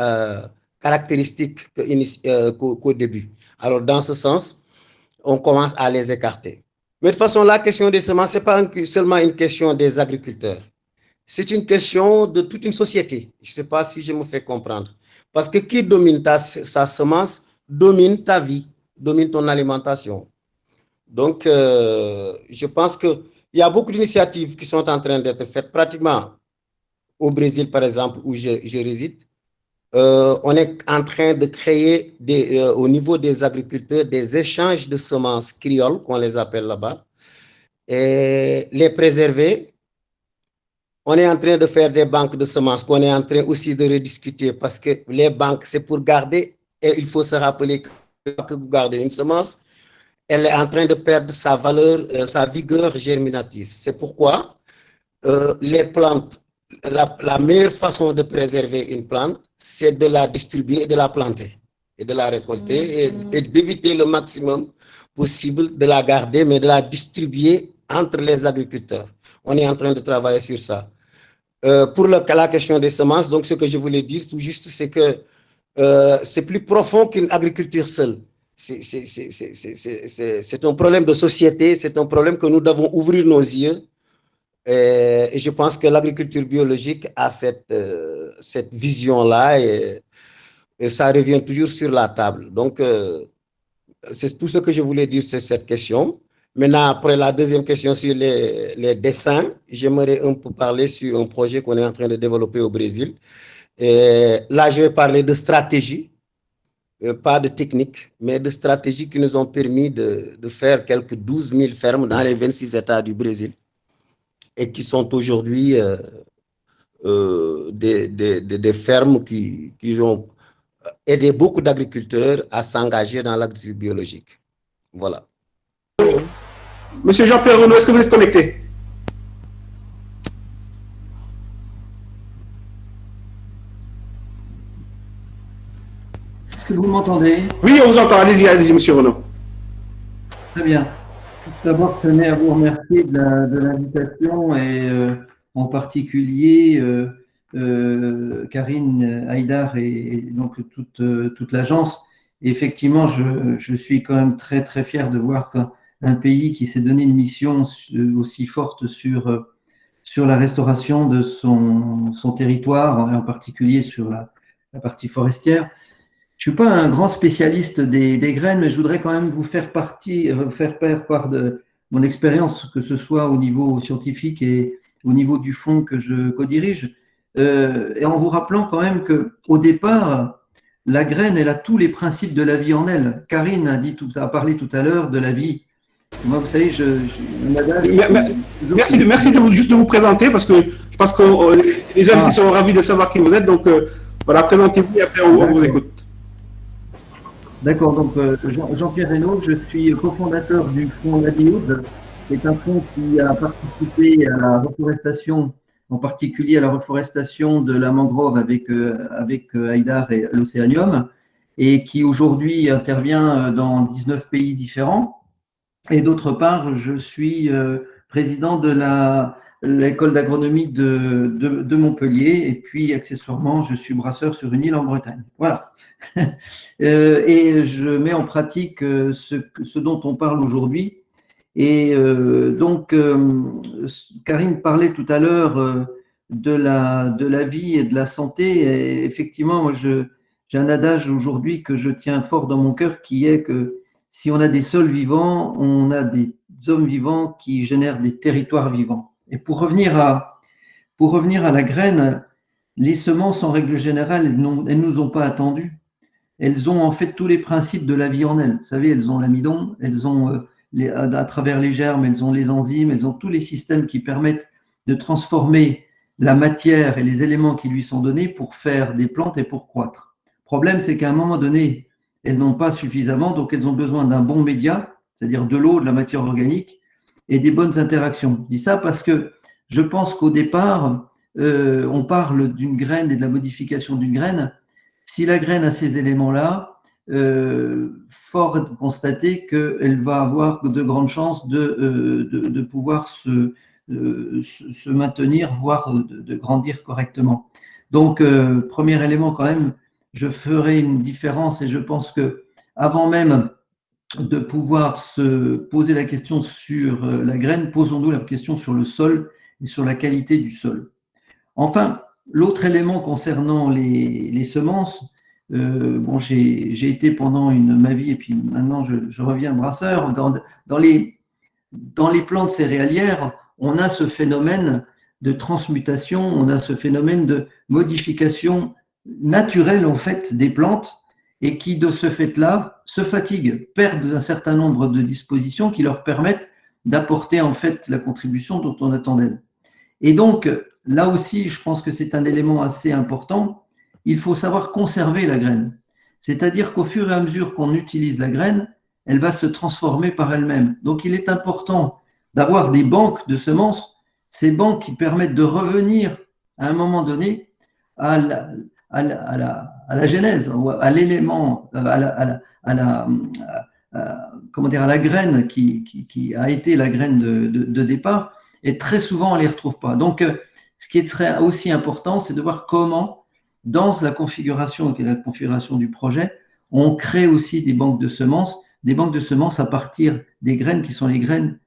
caractéristiques qu'au début. Alors, dans ce sens, on commence à les écarter. Mais de toute façon, la question des semences, ce n'est pas seulement une question des agriculteurs. C'est une question de toute une société. Je ne sais pas si je me fais comprendre. Parce que qui domine sa semence, domine ta vie, domine ton alimentation. Donc, je pense qu'il y a beaucoup d'initiatives qui sont en train d'être faites. Pratiquement, au Brésil, par exemple, où je réside, on est en train de créer au niveau des agriculteurs des échanges de semences créoles, qu'on les appelle là-bas, et les préserver on est en train de faire des banques de semences qu'on est en train aussi de rediscuter parce que les banques, c'est pour garder, et il faut se rappeler que vous gardez une semence, elle est en train de perdre sa valeur, sa vigueur germinative. C'est pourquoi les plantes, la meilleure façon de préserver une plante, c'est de la distribuer et de la planter et de la récolter et d'éviter le maximum possible de la garder, mais de la distribuer entre les agriculteurs. On est en train de travailler sur ça. Pour la question des semences, donc ce que je voulais dire tout juste, c'est que c'est plus profond qu'une agriculture seule. C'est un problème de société, c'est un problème que nous devons ouvrir nos yeux. Et je pense que l'agriculture biologique a cette vision-là et ça revient toujours sur la table. Donc, c'est tout ce que je voulais dire sur cette question. Maintenant, après la deuxième question sur les dessins, j'aimerais un peu parler sur un projet qu'on est en train de développer au Brésil. Et là, je vais parler de stratégie, pas de technique, mais de stratégie qui nous ont permis de faire quelques 12 000 fermes dans les 26 États du Brésil et qui sont aujourd'hui des fermes qui ont aidé beaucoup d'agriculteurs à s'engager dans l'agriculture biologique. Voilà. Monsieur Jean-Pierre Renaud, est-ce que vous êtes connecté? Est-ce que vous m'entendez? Oui, on vous entend. Allez-y, allez-y, monsieur Renaud. Très bien. Tout d'abord, je tenais à vous remercier de l'invitation et en particulier Karine Haïdar et donc toute l'agence. Effectivement, je suis quand même très très fier de voir qu'un pays qui s'est donné une mission aussi forte sur la restauration de son territoire, et en particulier sur la partie forestière. Je ne suis pas un grand spécialiste des graines, mais je voudrais quand même vous faire part de mon expérience, que ce soit au niveau scientifique et au niveau du fonds que je co-dirige, et en vous rappelant quand même qu'au départ, la graine, elle a tous les principes de la vie en elle. Karine a parlé tout à l'heure de la vie. Moi, vous savez, merci de vous présenter parce que je pense que les invités sont ravis de savoir qui vous êtes. Donc, voilà, présentez-vous et après on vous écoute. D'accord, donc Jean-Pierre Renaud, je suis cofondateur du fonds Ladinoud. C'est un fonds qui a participé à la reforestation, en particulier à la reforestation de la mangrove avec Haïdar et l'Océanium, et qui aujourd'hui intervient dans 19 pays différents. Et d'autre part, je suis président de l'école d'agronomie de Montpellier, et puis accessoirement, je suis brasseur sur une île en Bretagne. Voilà. Et je mets en pratique ce dont on parle aujourd'hui. Et donc, Karine parlait tout à l'heure de la vie et de la santé. Et effectivement, moi, j'ai un adage aujourd'hui que je tiens fort dans mon cœur, qui est que si on a des sols vivants, on a des hommes vivants qui génèrent des territoires vivants. Et pour revenir à la graine, les semences, en règle générale, elles ne nous ont pas attendus. Elles ont en fait tous les principes de la vie en elles. Vous savez, elles ont l'amidon, elles ont à travers les germes, elles ont les enzymes, elles ont tous les systèmes qui permettent de transformer la matière et les éléments qui lui sont donnés pour faire des plantes et pour croître. Le problème, c'est qu'à un moment donné, elles n'ont pas suffisamment, donc elles ont besoin d'un bon média, c'est-à-dire de l'eau, de la matière organique et des bonnes interactions. Je dis ça parce que je pense qu'au départ, on parle d'une graine et de la modification d'une graine. Si la graine a ces éléments-là, fort est de constater qu'elle va avoir de grandes chances de pouvoir se maintenir, voire de grandir correctement. Donc, premier élément quand même, je ferai une différence et je pense que avant même de pouvoir se poser la question sur la graine, posons-nous la question sur le sol et sur la qualité du sol. Enfin, l'autre élément concernant les semences, bon, j'ai été pendant ma vie, et puis maintenant je reviens brasseur, dans les plantes céréalières, on a ce phénomène de transmutation, on a ce phénomène de modification naturelle en fait des plantes, et qui de ce fait-là se fatiguent, perdent un certain nombre de dispositions qui leur permettent d'apporter en fait la contribution dont on attend d'elles. Et donc, là aussi, je pense que c'est un élément assez important. Il faut savoir conserver la graine. C'est-à-dire qu'au fur et à mesure qu'on utilise la graine, elle va se transformer par elle-même. Donc, il est important d'avoir des banques de semences, ces banques qui permettent de revenir à un moment donné à la genèse, à l'élément, comment dire, à la graine qui a été la graine de départ, et très souvent on ne les retrouve pas. Donc, ce qui serait aussi important, c'est de voir comment, dans la configuration, qui est la configuration du projet, on crée aussi des banques de semences à partir des graines qui sont les graines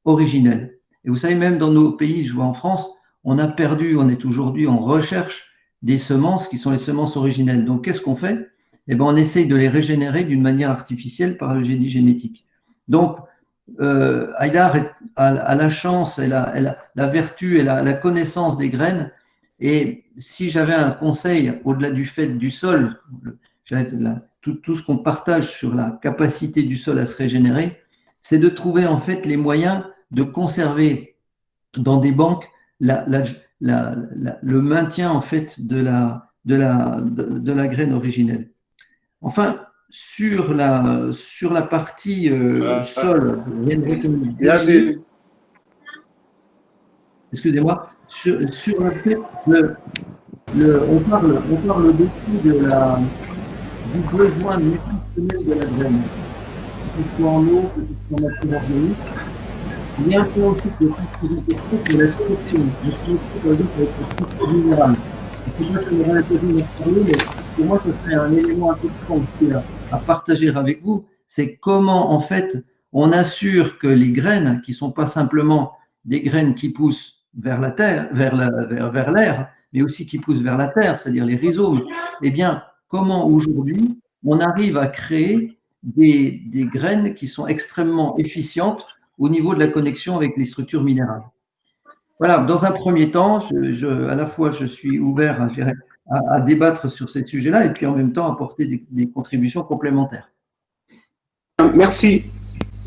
originelles. Et vous savez, même dans nos pays, je vois en France, on est aujourd'hui en recherche des semences qui sont les semences originelles. Donc, qu'est-ce qu'on fait? Eh bien, on essaye de les régénérer d'une manière artificielle par le génie génétique. Donc, Haïdar a la chance, la vertu et la connaissance des graines. Et si j'avais un conseil, au-delà du fait du sol, tout ce qu'on partage sur la capacité du sol à se régénérer, c'est de trouver en fait les moyens de conserver dans des banques le maintien en fait de la graine originelle. Enfin, sur la partie sol, excusez-moi, sur le fait, on parle beaucoup du besoin nutritionnel de la graine, que ce soit en eau, que ce soit en matière organique. Il y a un point aussi qui est très important, c'est la sélection. La sélection, par exemple, avec la structure minérale. Je ne sais pas si on aura l'occasion d'en parler, mais pour moi, ce serait un élément important aussi à partager avec vous. C'est comment, en fait, on assure que les graines, qui ne sont pas simplement des graines qui poussent vers la terre, vers l'air, mais aussi qui poussent vers la terre, c'est-à-dire les rhizomes, eh bien, comment aujourd'hui on arrive à créer des graines qui sont extrêmement efficientes au niveau de la connexion avec les structures minérales. Voilà, dans un premier temps, à la fois je suis ouvert à débattre sur ces sujets-là et puis en même temps apporter des contributions complémentaires. Merci.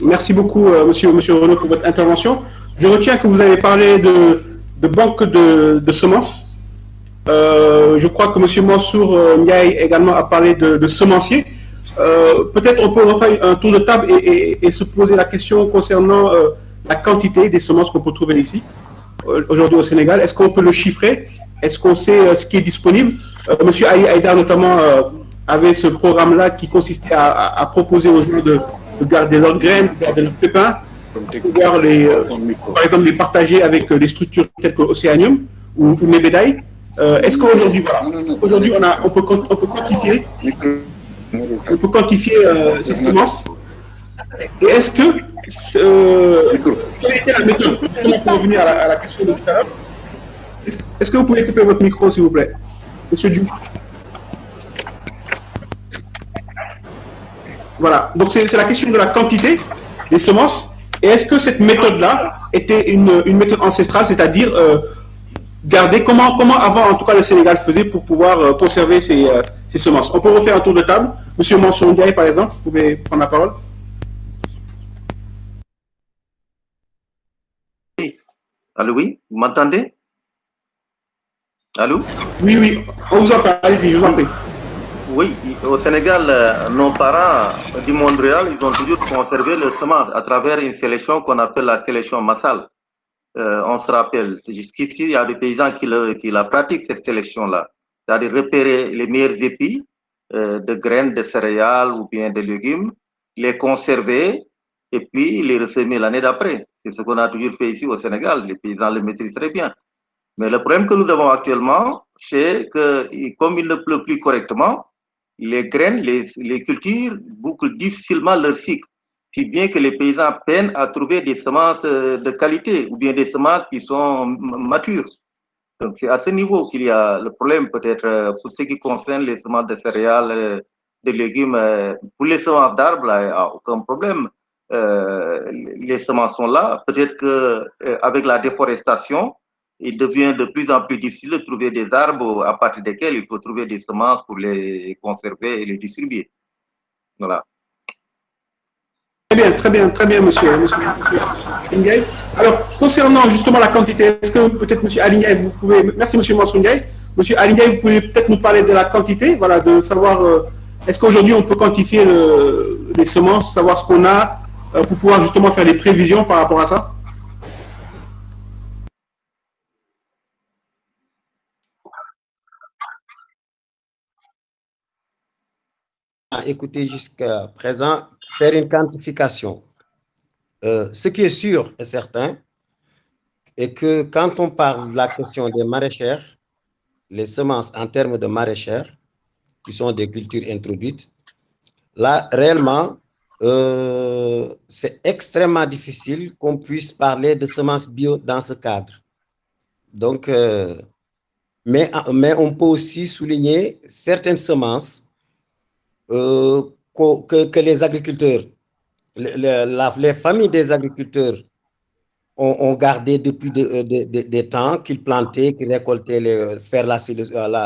Merci beaucoup, monsieur Renaud, pour votre intervention. Je retiens que vous avez parlé de banque de semences. Je crois que monsieur Mansour Ndiaye également a parlé de semenciers. Peut-être on peut refaire un tour de table et se poser la question concernant la quantité des semences qu'on peut trouver ici, aujourd'hui au Sénégal. Est-ce qu'on peut le chiffrer? Est-ce qu'on sait ce qui est disponible? Monsieur Haïdar, notamment, avait ce programme-là qui consistait à proposer aux gens de garder leurs graines, de garder leurs pépins, de pouvoir par exemple les partager avec des structures telles que Océanium ou Mébedaï. Est-ce qu'aujourd'hui, aujourd'hui, on peut quantifier ces semences? Et est-ce que quelle était la méthode pour revenir à la question de tout à l'heure? Est-ce que vous pouvez couper votre micro, s'il vous plaît, monsieur Diouf? Voilà, donc c'est la question de la quantité des semences. Et est-ce que cette méthode-là était une méthode ancestrale, c'est-à-dire garder comment avant, en tout cas, le Sénégal faisait pour pouvoir conserver ces semences? On peut refaire un tour de table. Monsieur Mansour Ndiaye, par exemple, vous pouvez prendre la parole. Allô, oui, vous m'entendez? Allô? Oui, on vous entend, allez-y, je vous en prie. Oui, au Sénégal, nos parents du monde rural, ils ont toujours conservé leurs semences à travers une sélection qu'on appelle la sélection massale. On se rappelle, jusqu'ici, il y a des paysans qui la pratiquent, cette sélection-là. C'est-à-dire repérer les meilleurs épis de graines, de céréales ou bien de légumes, les conserver et puis les ressemer l'année d'après. C'est ce qu'on a toujours fait ici au Sénégal. Les paysans le maîtrisent très bien. Mais le problème que nous avons actuellement, c'est que comme il ne pleut plus correctement, les graines, les cultures bouclent difficilement leur cycle, si bien que les paysans peinent à trouver des semences de qualité ou bien des semences qui sont matures. Donc c'est à ce niveau qu'il y a le problème peut-être pour ce qui concerne les semences de céréales, de légumes. Pour les semences d'arbres, il n'y a aucun problème. Les semences sont là. Peut-être qu'avec la déforestation, il devient de plus en plus difficile de trouver des arbres à partir desquels il faut trouver des semences pour les conserver et les distribuer. Voilà. très bien, monsieur Ndiaye. Alors, concernant justement la quantité, est-ce que peut-être monsieur Ndiaye, vous pouvez, merci monsieur Mansour Ndiaye, monsieur Ndiaye, vous pouvez peut-être nous parler de la quantité, voilà, de savoir, est-ce qu'aujourd'hui on peut quantifier les semences, savoir ce qu'on a, pour pouvoir justement faire des prévisions par rapport à ça? Écoutez, jusqu'à présent, faire une quantification. Ce qui est sûr et certain est que quand on parle de la question des maraîchères, les semences en termes de maraîchères, qui sont des cultures introduites, là, réellement, c'est extrêmement difficile qu'on puisse parler de semences bio dans ce cadre. Donc, mais on peut aussi souligner certaines semences que les agriculteurs, les familles des agriculteurs ont gardé depuis des temps, qu'ils plantaient, qu'ils récoltaient, faire la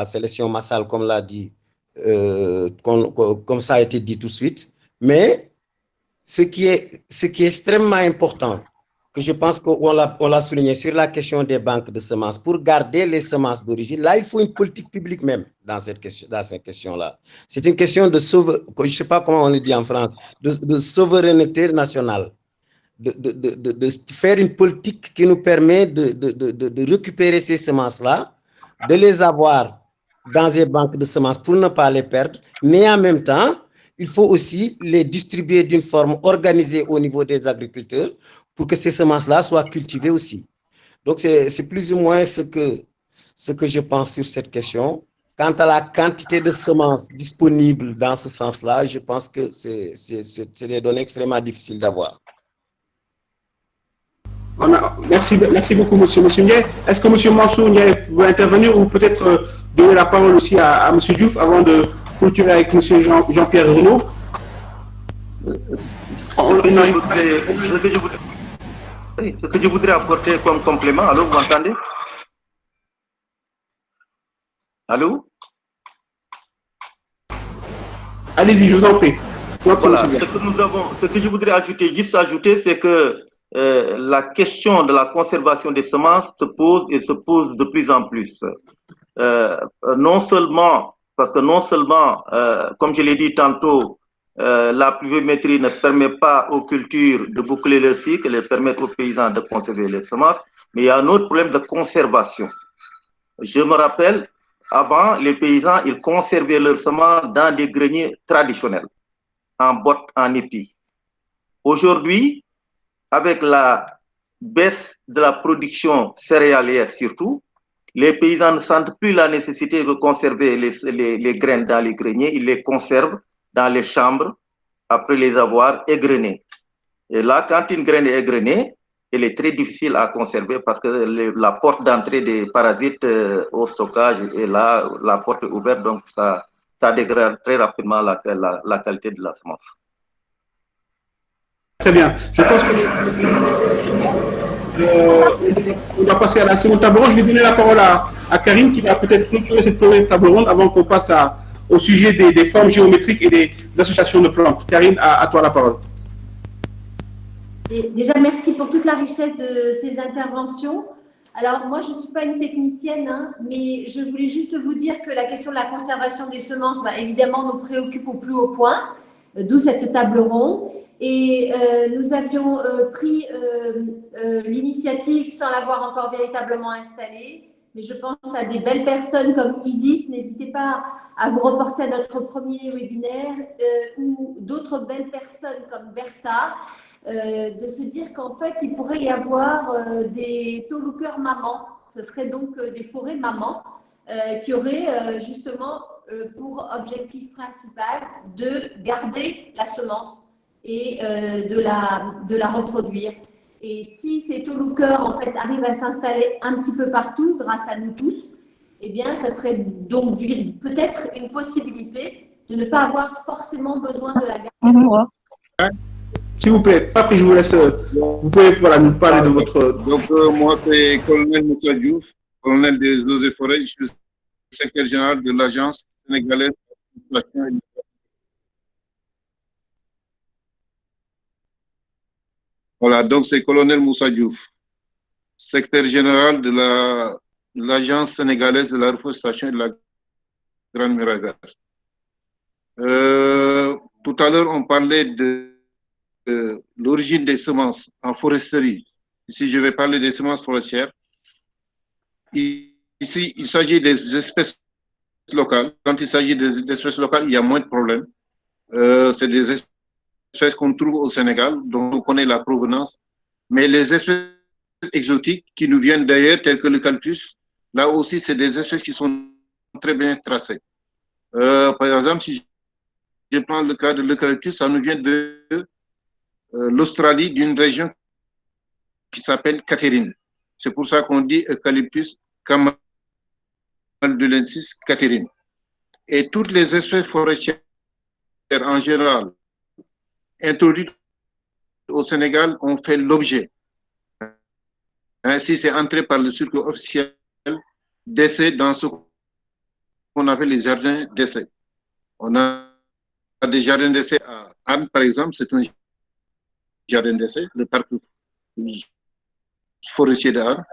sélection massale, comme l'a dit, comme ça a été dit tout de suite. Mais ce qui est extrêmement important, que je pense qu'on l'a souligné sur la question des banques de semences, pour garder les semences d'origine, là, il faut une politique publique même dans cette question-là. C'est une question de je ne sais pas comment on le dit en France, de souveraineté nationale, de faire une politique qui nous permet de récupérer ces semences-là, de les avoir dans des banques de semences pour ne pas les perdre, mais en même temps, il faut aussi les distribuer d'une forme organisée au niveau des agriculteurs pour que ces semences-là soient cultivées aussi. Donc, c'est plus ou moins ce que je pense sur cette question. Quant à la quantité de semences disponibles dans ce sens-là, je pense que c'est des données extrêmement difficiles d'avoir. Merci beaucoup, monsieur Ndiaye. Est-ce que monsieur Mansour Ndiaye veut intervenir ou peut-être donner la parole aussi à monsieur Diouf avant de clôturer avec monsieur Jean-Pierre Renaud? Ce que je voudrais apporter comme complément, allô, vous m'entendez? Allô? Allez-y, je vous en prie. Voilà, ce que je voudrais ajouter, c'est que la question de la conservation des semences se pose de plus en plus. Non seulement, comme je l'ai dit tantôt, la pluviométrie ne permet pas aux cultures de boucler leur cycle, elle permet aux paysans de conserver les semences, mais il y a un autre problème de conservation. Je me rappelle, avant, les paysans, ils conservaient leurs semences dans des greniers traditionnels, en bottes, en épis. Aujourd'hui, avec la baisse de la production céréalière surtout, les paysans ne sentent plus la nécessité de conserver les graines dans les greniers, ils les conservent dans les chambres après les avoir égrenées. Et là, quand une graine est égrenée, elle est très difficile à conserver parce que la porte d'entrée des parasites au stockage est là, la porte est ouverte, donc ça dégrade très rapidement la qualité de la semence. Très bien. Je pense qu'on doit passer à la seconde table ronde. Je vais donner la parole à Karine qui va peut-être clôturer cette première table ronde avant qu'on passe au sujet des formes géométriques et des associations de plantes. Karine, à toi la parole. Et déjà, merci pour toute la richesse de ces interventions. Alors, moi, je ne suis pas une technicienne, hein, mais je voulais juste vous dire que la question de la conservation des semences, évidemment, nous préoccupe au plus haut point, d'où cette table ronde. Et nous avions pris l'initiative sans l'avoir encore véritablement installée. Mais je pense à des belles personnes comme Isis. N'hésitez pas à vous reporter à notre premier webinaire ou d'autres belles personnes comme Bertha, de se dire qu'en fait, il pourrait y avoir des tauloukeurs mamans. Ce serait donc des forêts mamans qui auraient justement pour objectif principal de garder la semence et de la reproduire. Et si ces tauloukeurs en fait arrivent à s'installer un petit peu partout grâce à nous tous, eh bien, ça serait donc peut-être une possibilité de ne pas avoir forcément besoin de la garder. S'il vous plaît, après je vous laisse, vous pouvez nous parler de votre... Donc, moi, c'est colonel Moussa Diouf, colonel des eaux et forêts, je suis secrétaire général de l'Agence sénégalaise de la Voilà, donc c'est colonel Moussa Diouf, secrétaire général de l'Agence sénégalaise de la reforestation et de la Grande Muraille Verte. Tout à l'heure, on parlait de l'origine des semences en foresterie. Ici, je vais parler des semences forestières. Ici, il s'agit des espèces locales. Quand il s'agit des espèces locales, il y a moins de problèmes. C'est des espèces qu'on trouve au Sénégal, dont on connaît la provenance. Mais les espèces exotiques qui nous viennent d'ailleurs, telles que l'eucalyptus, là aussi, c'est des espèces qui sont très bien tracées. Par exemple, si je prends le cas de l'eucalyptus, ça nous vient de l'Australie, d'une région qui s'appelle Catherine. C'est pour ça qu'on dit Eucalyptus camaldulensis Catherine. Et toutes les espèces forestières en général introduites au Sénégal ont fait l'objet, si c'est entré par le circuit officiel, d'essais dans ce qu'on appelle les jardins d'essai. On a des jardins d'essai à Anne, par exemple, c'est un jardin d'essai, le parc forestier de Anne.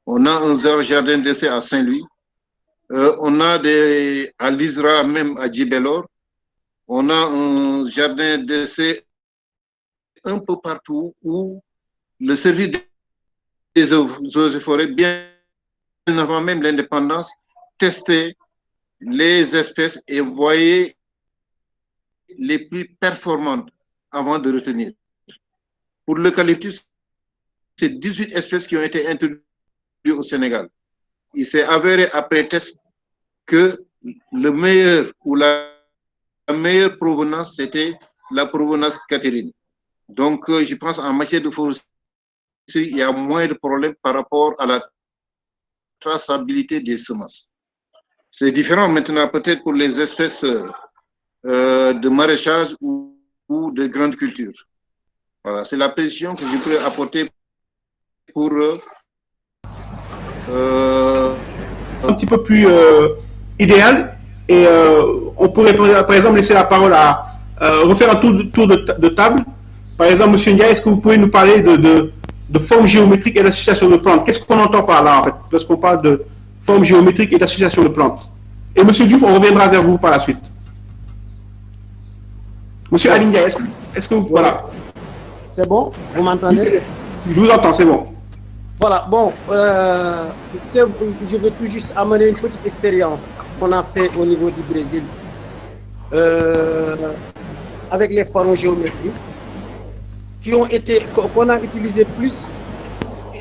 On a un jardin d'essai à Saint-Louis. On a à l'Isra, même à Djibelor. On a un jardin d'essai un peu partout où le service des eaux et forêts, bien avant même l'indépendance, testait les espèces et voyait les plus performantes avant de retenir. Pour l'eucalyptus, c'est 18 espèces qui ont été introduites au Sénégal. Il s'est avéré après test que le meilleur ou la meilleure provenance, c'était la provenance Catherine. Donc, je pense en matière de foresterie, il y a moins de problèmes par rapport à la traçabilité des semences. C'est différent maintenant peut-être pour les espèces de maraîchage ou de grandes cultures. Voilà, c'est la précision que je peux apporter pour un petit peu plus idéal. Et on pourrait par exemple laisser la parole à refaire un tour de table. Par exemple, M. Ndiaye, est-ce que vous pouvez nous parler de forme géométrique et d'association de plantes? Qu'est-ce qu'on entend par là, en fait, lorsqu'on parle de forme géométrique et d'association de plantes? Et M. Diouf, on reviendra vers vous par la suite. M. Ali Ndiaye, est-ce que vous... Voilà. C'est bon? Vous m'entendez? Je vous entends, c'est bon. Voilà, bon, je vais tout juste amener une petite expérience qu'on a fait au niveau du Brésil avec les formes géométriques qu'on a utilisées plus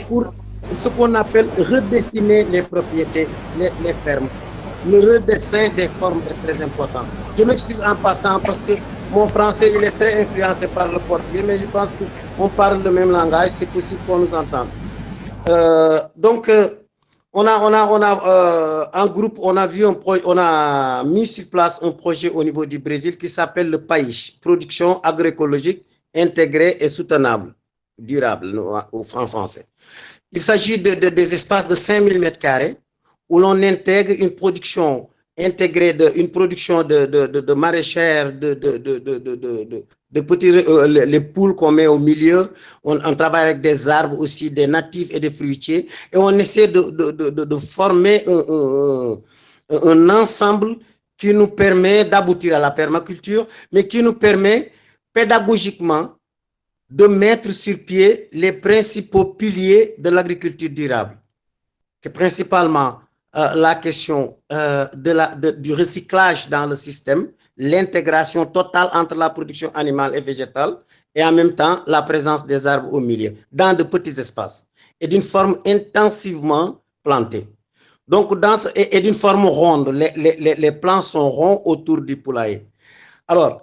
pour ce qu'on appelle redessiner les propriétés, les fermes. Le redessin des formes est très important. Je m'excuse en passant parce que mon français il est très influencé par le portugais, mais je pense qu'on parle le même langage, c'est possible qu'on nous entende. Donc, on a un groupe, on a mis sur place un projet au niveau du Brésil qui s'appelle le PAIS, Production agroécologique intégrée et soutenable, durable en français. Il s'agit des espaces de 5000 m² où l'on intègre une production intégrée, une production de maraîchères, de petits, les poules qu'on met au milieu. On travaille avec des arbres aussi, des natifs et des fruitiers. Et on essaie de former un ensemble qui nous permet d'aboutir à la permaculture, mais qui nous permet pédagogiquement de mettre sur pied les principaux piliers de durable, que principalement la question du recyclage dans le système, l'intégration totale entre la production animale et végétale, et en même temps la présence des arbres au milieu, dans de petits espaces, et d'une forme intensivement plantée. Donc, et d'une forme ronde, les plants sont ronds autour du poulailler. Alors,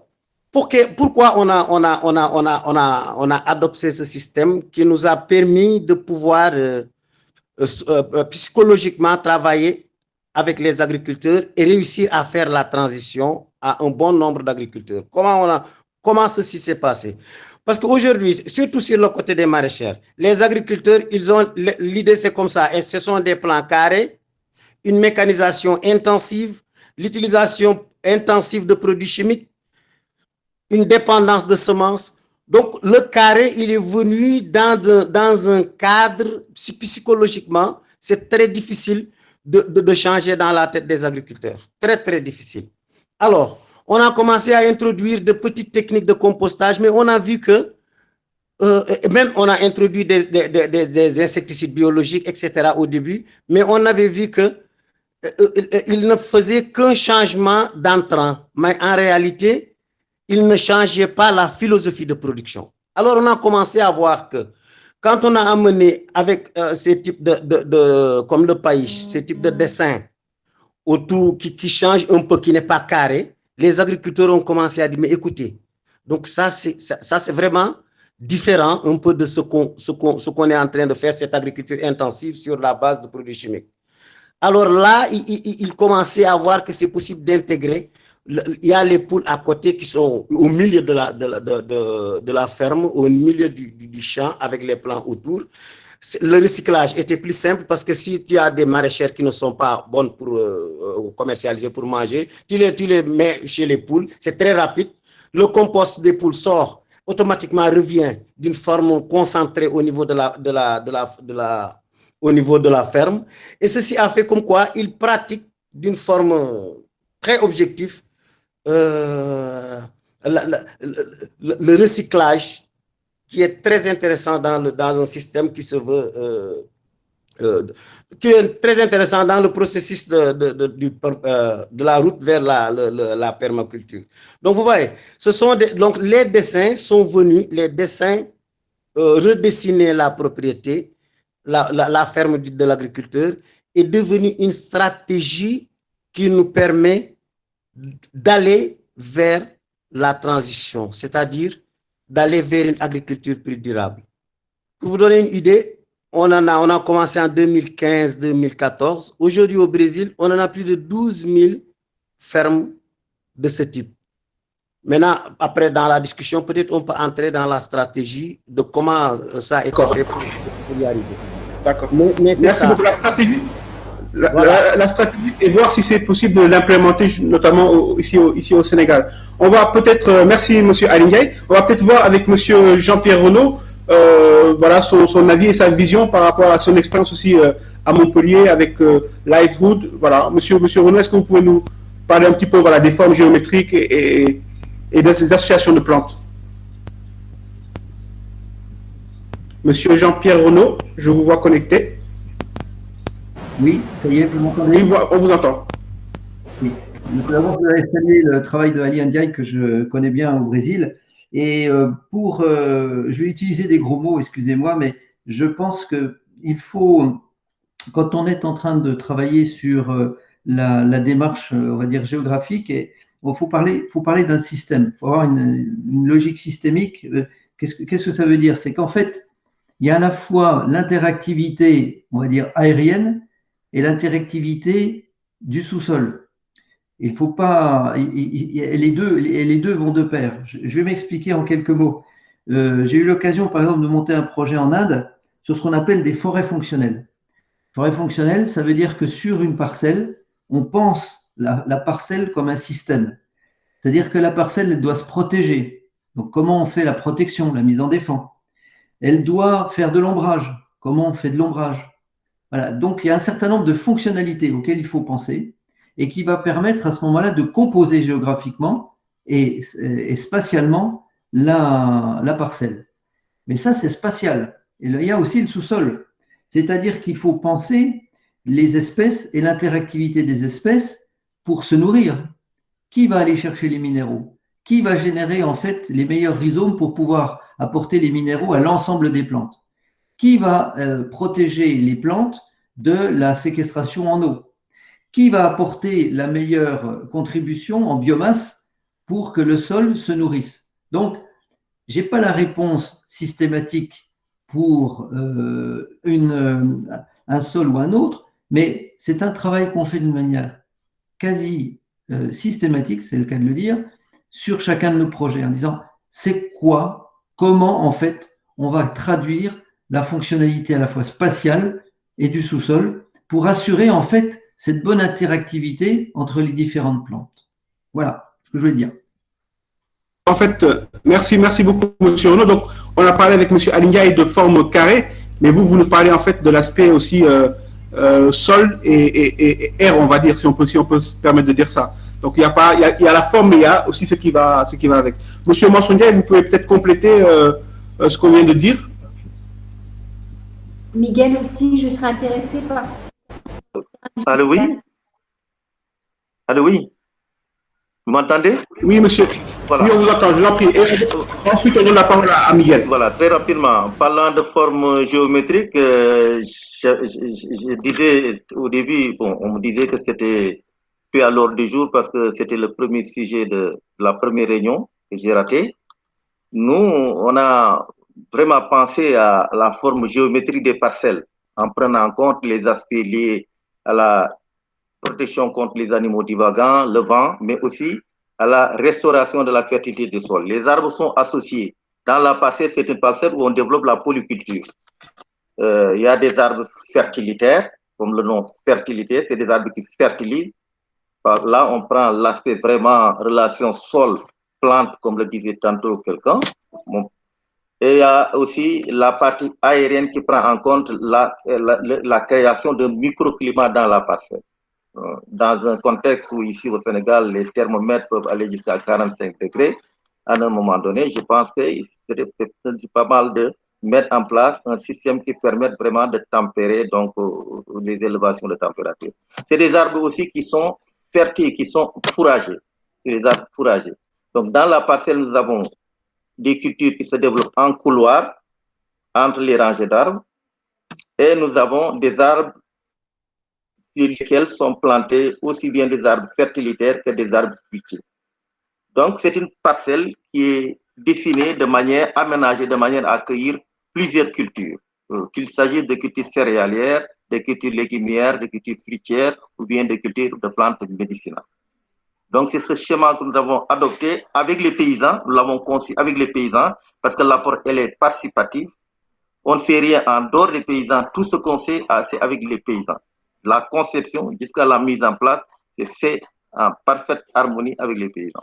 pourquoi on a adopté ce système qui nous a permis de pouvoir psychologiquement travailler avec les agriculteurs et réussir à faire la transition à un bon nombre d'agriculteurs. Comment ceci s'est passé? Parce qu'aujourd'hui, surtout sur le côté des maraîchères, les agriculteurs, l'idée c'est comme ça, et ce sont des plants carrés, une mécanisation intensive, l'utilisation intensive de produits chimiques, une dépendance de semences. Donc, le carré, il est venu dans un cadre, psychologiquement, c'est très difficile de changer dans la tête des agriculteurs. Très, très difficile. Alors, on a commencé à introduire de petites techniques de compostage, mais on a vu que, même on a introduit des insecticides biologiques, etc. au début, mais on avait vu que il ne faisait qu'un changement d'entrant. Mais en réalité, il ne changeait pas la philosophie de production. Alors, on a commencé à voir que quand on a amené avec ces types comme le païch, ces types de dessins autour qui changent un peu, qui n'est pas carré, les agriculteurs ont commencé à dire, mais écoutez, donc ça c'est vraiment différent un peu de ce qu'on est en train de faire, cette agriculture intensive sur la base de produits chimiques. Alors là, il commençait à voir que c'est possible d'intégrer. Il y a les poules à côté qui sont au milieu de la ferme, au milieu du champ, avec les plants autour. Le recyclage était plus simple parce que si tu as des maraîchères qui ne sont pas bonnes pour commercialiser, pour manger, tu les mets chez les poules, c'est très rapide. Le compost des poules sort, automatiquement revient d'une forme concentrée au niveau au niveau de la ferme. Et ceci a fait comme quoi ils pratiquent d'une forme très objective le recyclage, qui est très intéressant dans un système qui se veut, qui est très intéressant dans le processus de la route vers la permaculture. Donc, vous voyez, donc les dessins sont venus, les dessins redessiner la propriété, la ferme de l'agriculteur est devenue une stratégie qui nous permet d'aller vers la transition, c'est-à-dire d'aller vers une agriculture plus durable. Pour vous donner une idée, on a commencé en 2015-2014. Aujourd'hui au Brésil, on en a plus de 12 000 fermes de ce type. Maintenant, après, dans la discussion, peut-être on peut entrer dans la stratégie de comment ça a été fait pour y arriver. D'accord. Merci beaucoup. La stratégie, la stratégie et voir si c'est possible de l'implémenter, notamment ici au Sénégal. On va peut-être, merci M. Alingay, on va peut-être voir avec M. Jean-Pierre Renaud, voilà son avis et sa vision par rapport à son expérience aussi à Montpellier avec Livewood. Voilà, Monsieur Renaud, est-ce que vous pouvez nous parler un petit peu des formes géométriques et des associations de plantes? Monsieur Jean-Pierre Renaud, je vous vois connecté. Oui, ça y est, vous m'entendez? Oui, on vous entend. Oui. Donc, d'abord, je voudrais saluer le travail de Ali Ndiaye que je connais bien au Brésil. Et je vais utiliser des gros mots, excusez-moi, mais je pense qu'il faut, quand on est en train de travailler sur la démarche, on va dire, géographique, il faut parler d'un système, il faut avoir une logique systémique. Qu'est-ce que ça veut dire? C'est qu'en fait, il y a à la fois l'interactivité, on va dire, aérienne et l'interactivité du sous-sol. Il faut pas, et les deux vont de pair. Je vais m'expliquer en quelques mots. J'ai eu l'occasion, par exemple, de monter un projet en Inde sur ce qu'on appelle des forêts fonctionnelles. Forêt fonctionnelle, ça veut dire que sur une parcelle, on pense la parcelle comme un système. C'est-à-dire que la parcelle, elle doit se protéger. Donc, comment on fait la protection, la mise en défense? Elle doit faire de l'ombrage. Comment on fait de l'ombrage? Voilà. Donc, il y a un certain nombre de fonctionnalités auxquelles il faut penser et qui va permettre à ce moment-là de composer géographiquement et spatialement la parcelle. Mais ça, c'est spatial. Et là, il y a aussi le sous-sol. C'est-à-dire qu'il faut penser les espèces et l'interactivité des espèces pour se nourrir. Qui va aller chercher les minéraux? Qui va générer en fait les meilleurs rhizomes pour pouvoir apporter les minéraux à l'ensemble des plantes? Qui va protéger les plantes de la séquestration en eau? Qui va apporter la meilleure contribution en biomasse pour que le sol se nourrisse? Donc, je n'ai pas la réponse systématique pour un sol ou un autre, mais c'est un travail qu'on fait d'une manière quasi systématique, c'est le cas de le dire, sur chacun de nos projets, en disant c'est quoi, comment en fait on va traduire la fonctionnalité à la fois spatiale et du sous-sol pour assurer en fait cette bonne interactivité entre les différentes plantes. Voilà ce que je voulais dire. en fait, merci beaucoup, monsieur Renaud. Donc, on a parlé avec monsieur Alingaï de forme carrée, mais vous nous parlez en fait de l'aspect aussi sol et air, on va dire, si on peut se permettre de dire ça. Donc, il y a la forme, mais il y a aussi ce qui va avec. Monsieur Mansondiaï, vous pouvez peut-être compléter ce qu'on vient de dire. Miguel aussi, je serais intéressée par ce... Allô, oui? Allô, oui? Vous m'entendez? Oui, monsieur. Voilà. Oui, on vous entend, je vous en prie. Et ensuite, on donne la parole à Miguel. Voilà, très rapidement. Parlant de forme géométrique, je disais au début, bon, on me disait que c'était peu à l'ordre du jour parce que c'était le premier sujet de la première réunion que j'ai raté. Nous, on a vraiment pensé à la forme géométrique des parcelles en prenant en compte les aspects liés à la protection contre les animaux divagants, le vent, mais aussi à la restauration de la fertilité du sol. Les arbres sont associés. Dans la parcelle, c'est une parcelle où on développe la polyculture. Il y a des arbres fertilitaires, comme le nom fertilité, c'est des arbres qui fertilisent. Là, on prend l'aspect vraiment relation sol-plante, comme le disait tantôt quelqu'un. Et il y a aussi la partie aérienne qui prend en compte la création de microclimat dans la parcelle. Dans un contexte où ici au Sénégal, les thermomètres peuvent aller jusqu'à 45 degrés, à un moment donné, je pense que c'est pas mal de mettre en place un système qui permette vraiment de tempérer donc les élévations de température. C'est des arbres aussi qui sont fertiles, qui sont fourragers. C'est des arbres fourragers. Donc dans la parcelle, nous avons des cultures qui se développent en couloir entre les rangées d'arbres et nous avons des arbres sur lesquels sont plantés aussi bien des arbres fertilitaires que des arbres fruitiers. Donc, c'est une parcelle qui est dessinée de manière aménagée, de manière à accueillir plusieurs cultures, qu'il s'agisse de cultures céréalières, de cultures légumières, de cultures fruitières ou bien de cultures de plantes médicinales. Donc, c'est ce schéma que nous avons adopté avec les paysans, nous l'avons conçu avec les paysans parce que l'approche, elle est participative. On ne fait rien en dehors des paysans, tout ce qu'on fait, c'est avec les paysans. La conception jusqu'à la mise en place est fait en parfaite harmonie avec les paysans.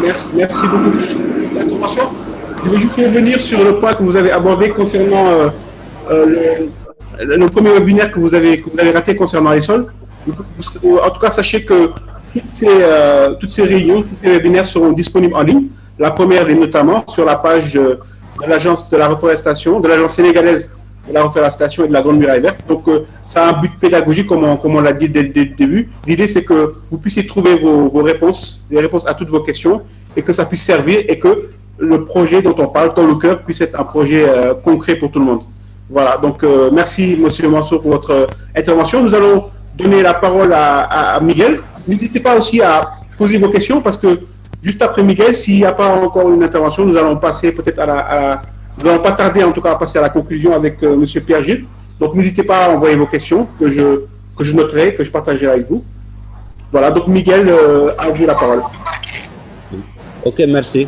Merci beaucoup pour l'intervention. Je vais juste revenir sur le point que vous avez abordé concernant le premier webinaire que vous avez raté concernant les sols. En tout cas, sachez que toutes ces réunions, tous ces webinaires seront disponibles en ligne. La première est notamment sur la page de l'agence de la reforestation, de l'agence sénégalaise de la reforestation et de la Grande Muraille Verte. Donc, ça a un but pédagogique, comme on l'a dit dès le début. L'idée, c'est que vous puissiez trouver vos réponses, les réponses à toutes vos questions, et que ça puisse servir, et que le projet dont on parle, Tôt le cœur, puisse être un projet concret pour tout le monde. Voilà, donc merci, monsieur Mansour, pour votre intervention. Nous allons donner la parole à Miguel. N'hésitez pas aussi à poser vos questions, parce que juste après Miguel, s'il n'y a pas encore une intervention, nous allons passer peut-être nous n'allons pas tarder en tout cas à passer à la conclusion avec M. Pierre-Gilles. Donc n'hésitez pas à envoyer vos questions que je noterai, que je partagerai avec vous. Voilà, donc Miguel, à vous la parole. Ok, merci.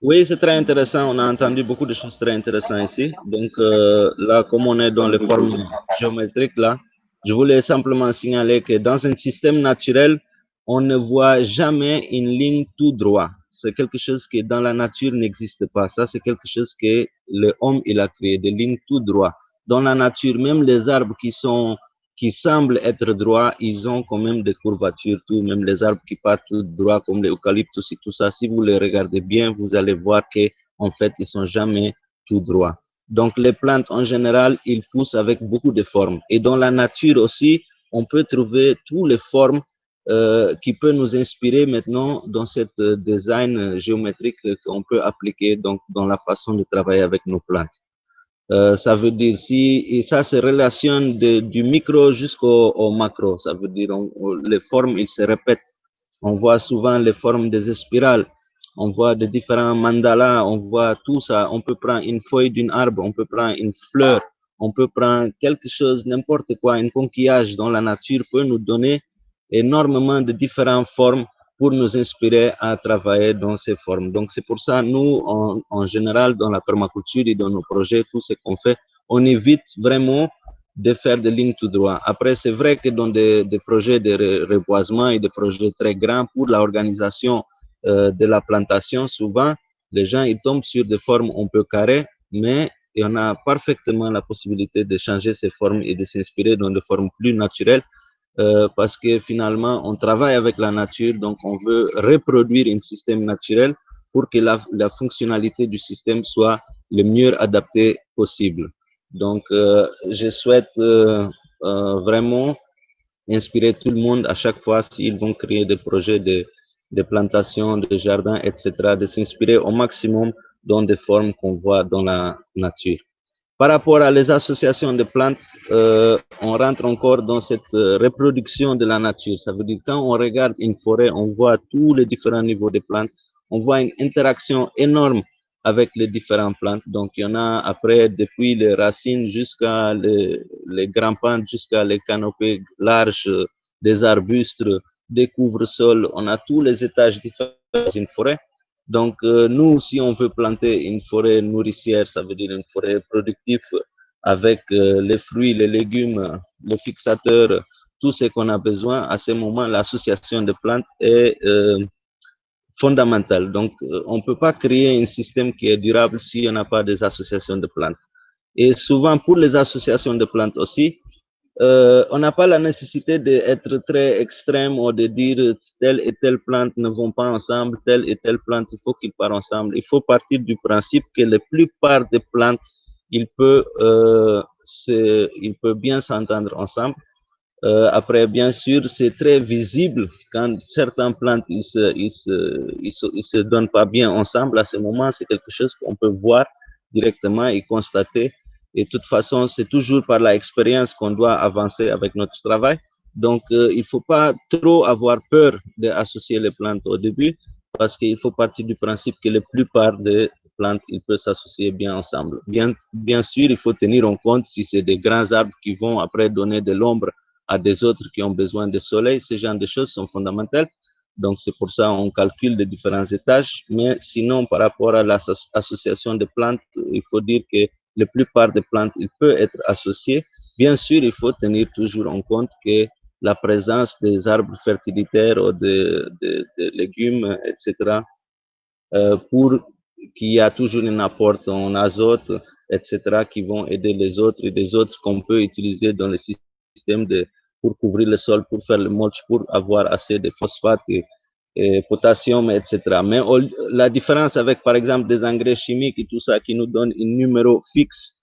Oui, c'est très intéressant. On a entendu beaucoup de choses très intéressantes ici. Donc là, comme on est dans les formes géométriques, là, je voulais simplement signaler que dans un système naturel, on ne voit jamais une ligne tout droit. C'est quelque chose qui dans la nature n'existe pas. Ça, c'est quelque chose que l'homme il a créé, des lignes tout droit. Dans la nature, même les arbres qui semblent être droits, ils ont quand même des courbatures, tout, même les arbres qui partent tout droit, comme les eucalyptus et tout ça. Si vous les regardez bien, vous allez voir que en fait, ils sont jamais tout droits. Donc, les plantes en général, ils poussent avec beaucoup de formes. Et dans la nature aussi, on peut trouver toutes les formes qui peut nous inspirer maintenant dans cette design géométrique qu'on peut appliquer donc dans la façon de travailler avec nos plantes. Ça veut dire et ça se relationne du micro jusqu'au macro. Ça veut dire les formes ils se répètent. On voit souvent les formes des spirales. On voit de différents mandalas. On voit tout ça. On peut prendre une feuille d'un arbre. On peut prendre une fleur. On peut prendre quelque chose, n'importe quoi. Un conquillage dans la nature peut nous donner énormément de différentes formes pour nous inspirer à travailler dans ces formes. Donc, c'est pour ça, nous, en général, dans la permaculture et dans nos projets, tout ce qu'on fait, on évite vraiment de faire des lignes tout droit. Après, c'est vrai que dans des projets de reboisement et des projets très grands pour l'organisation de la plantation, souvent, les gens ils tombent sur des formes un peu carrées, mais on a parfaitement la possibilité de changer ces formes et de s'inspirer dans des formes plus naturelles parce que finalement, on travaille avec la nature, donc on veut reproduire un système naturel pour que la fonctionnalité du système soit le mieux adaptée possible. Donc, je souhaite vraiment inspirer tout le monde à chaque fois s'ils vont créer des projets de plantation, de jardins, etc., de s'inspirer au maximum dans des formes qu'on voit dans la nature. Par rapport à les associations de plantes, on rentre encore dans cette reproduction de la nature. Ça veut dire quand on regarde une forêt, on voit tous les différents niveaux de plantes, on voit une interaction énorme avec les différentes plantes. Donc, il y en a après, depuis les racines jusqu'à les grands pentes, jusqu'à les canopées larges, des arbustes, des couvre-sols. On a tous les étages différents d'une forêt. Donc, nous, si on veut planter une forêt nourricière, ça veut dire une forêt productive avec les fruits, les légumes, les fixateurs, tout ce qu'on a besoin, à ce moment, l'association de plantes est fondamentale. Donc, on ne peut pas créer un système qui est durable si on n'a pas des associations de plantes. Et souvent, pour les associations de plantes aussi, on n'a pas la nécessité d'être très extrême ou de dire telle et telle plante ne vont pas ensemble, telle et telle plante, il faut qu'ils partent ensemble. Il faut partir du principe que la plupart des plantes, ils peuvent bien s'entendre ensemble. Après, bien sûr, c'est très visible quand certaines plantes ils se donnent pas bien ensemble. À ce moment, c'est quelque chose qu'on peut voir directement et constater. Et de toute façon, c'est toujours par l'expérience qu'on doit avancer avec notre travail. Donc, il faut pas trop avoir peur d'associer les plantes au début parce qu'il faut partir du principe que la plupart des plantes, ils peuvent s'associer bien ensemble. Bien sûr, il faut tenir en compte si c'est des grands arbres qui vont après donner de l'ombre à des autres qui ont besoin de soleil. Ce genre de choses sont fondamentales. Donc, c'est pour ça qu'on calcule les différents étages. Mais sinon, par rapport à l'association de plantes, il faut dire que la plupart des plantes, ils peuvent être associées. Bien sûr, il faut tenir toujours en compte que la présence des arbres fertilitaires ou de légumes, etc., pour qu'il y a toujours un apport en azote, etc., qui vont aider les autres et des autres qu'on peut utiliser dans le système pour couvrir le sol, pour faire le mulch, pour avoir assez de phosphate et potassium, etc. Mais la différence avec, par exemple, des engrais chimiques et tout ça qui nous donne un numéro fixe,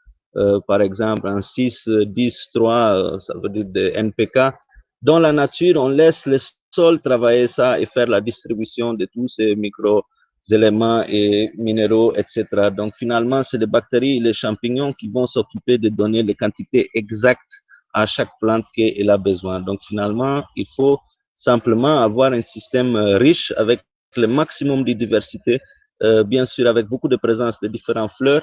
par exemple, un 6, 10, 3, ça veut dire de NPK. Dans la nature, on laisse le sol travailler ça et faire la distribution de tous ces micro-éléments et minéraux, etc. Donc, finalement, c'est les bactéries et les champignons qui vont s'occuper de donner les quantités exactes à chaque plante qu'elle a besoin. Donc, finalement, il faut simplement avoir un système riche avec le maximum de diversité, bien sûr avec beaucoup de présence de différentes fleurs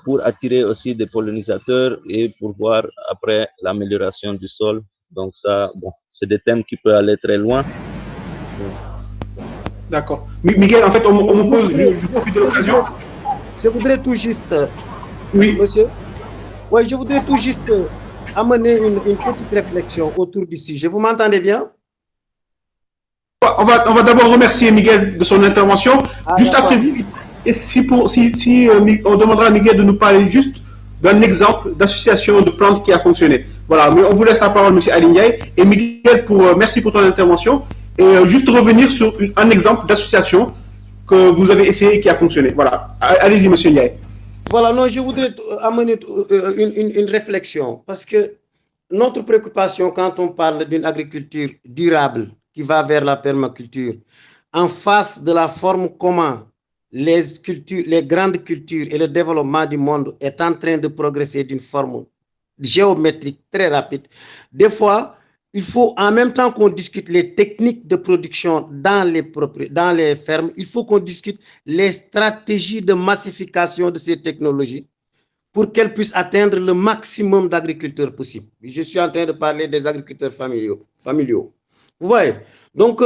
pour attirer aussi des pollinisateurs et pour voir après l'amélioration du sol. Donc ça, bon, c'est des thèmes qui peuvent aller très loin. D'accord. Miguel, en fait, on me pose, je profite de l'occasion. Je voudrais tout juste, oui, monsieur, ouais, je voudrais tout juste amener une petite réflexion autour du sujet. Vous m'entendez bien? On va d'abord remercier Miguel de son intervention. Juste après, on demandera à Miguel de nous parler juste d'un exemple d'association de plantes qui a fonctionné. Voilà, mais on vous laisse la parole, M. Alignaï. Et Miguel, merci pour ton intervention. Et juste revenir sur un exemple d'association que vous avez essayé et qui a fonctionné. Voilà, allez-y, M. Ndiaye. Voilà, non, je voudrais amener une réflexion parce que notre préoccupation quand on parle d'une agriculture durable qui va vers la permaculture, en face de la forme comment les grandes cultures et le développement du monde est en train de progresser d'une forme géométrique très rapide, des fois, il faut, en même temps qu'on discute les techniques de production dans les fermes, il faut qu'on discute les stratégies de massification de ces technologies pour qu'elles puissent atteindre le maximum d'agriculteurs possible. Je suis en train de parler des agriculteurs familiaux. Vous voyez? Donc,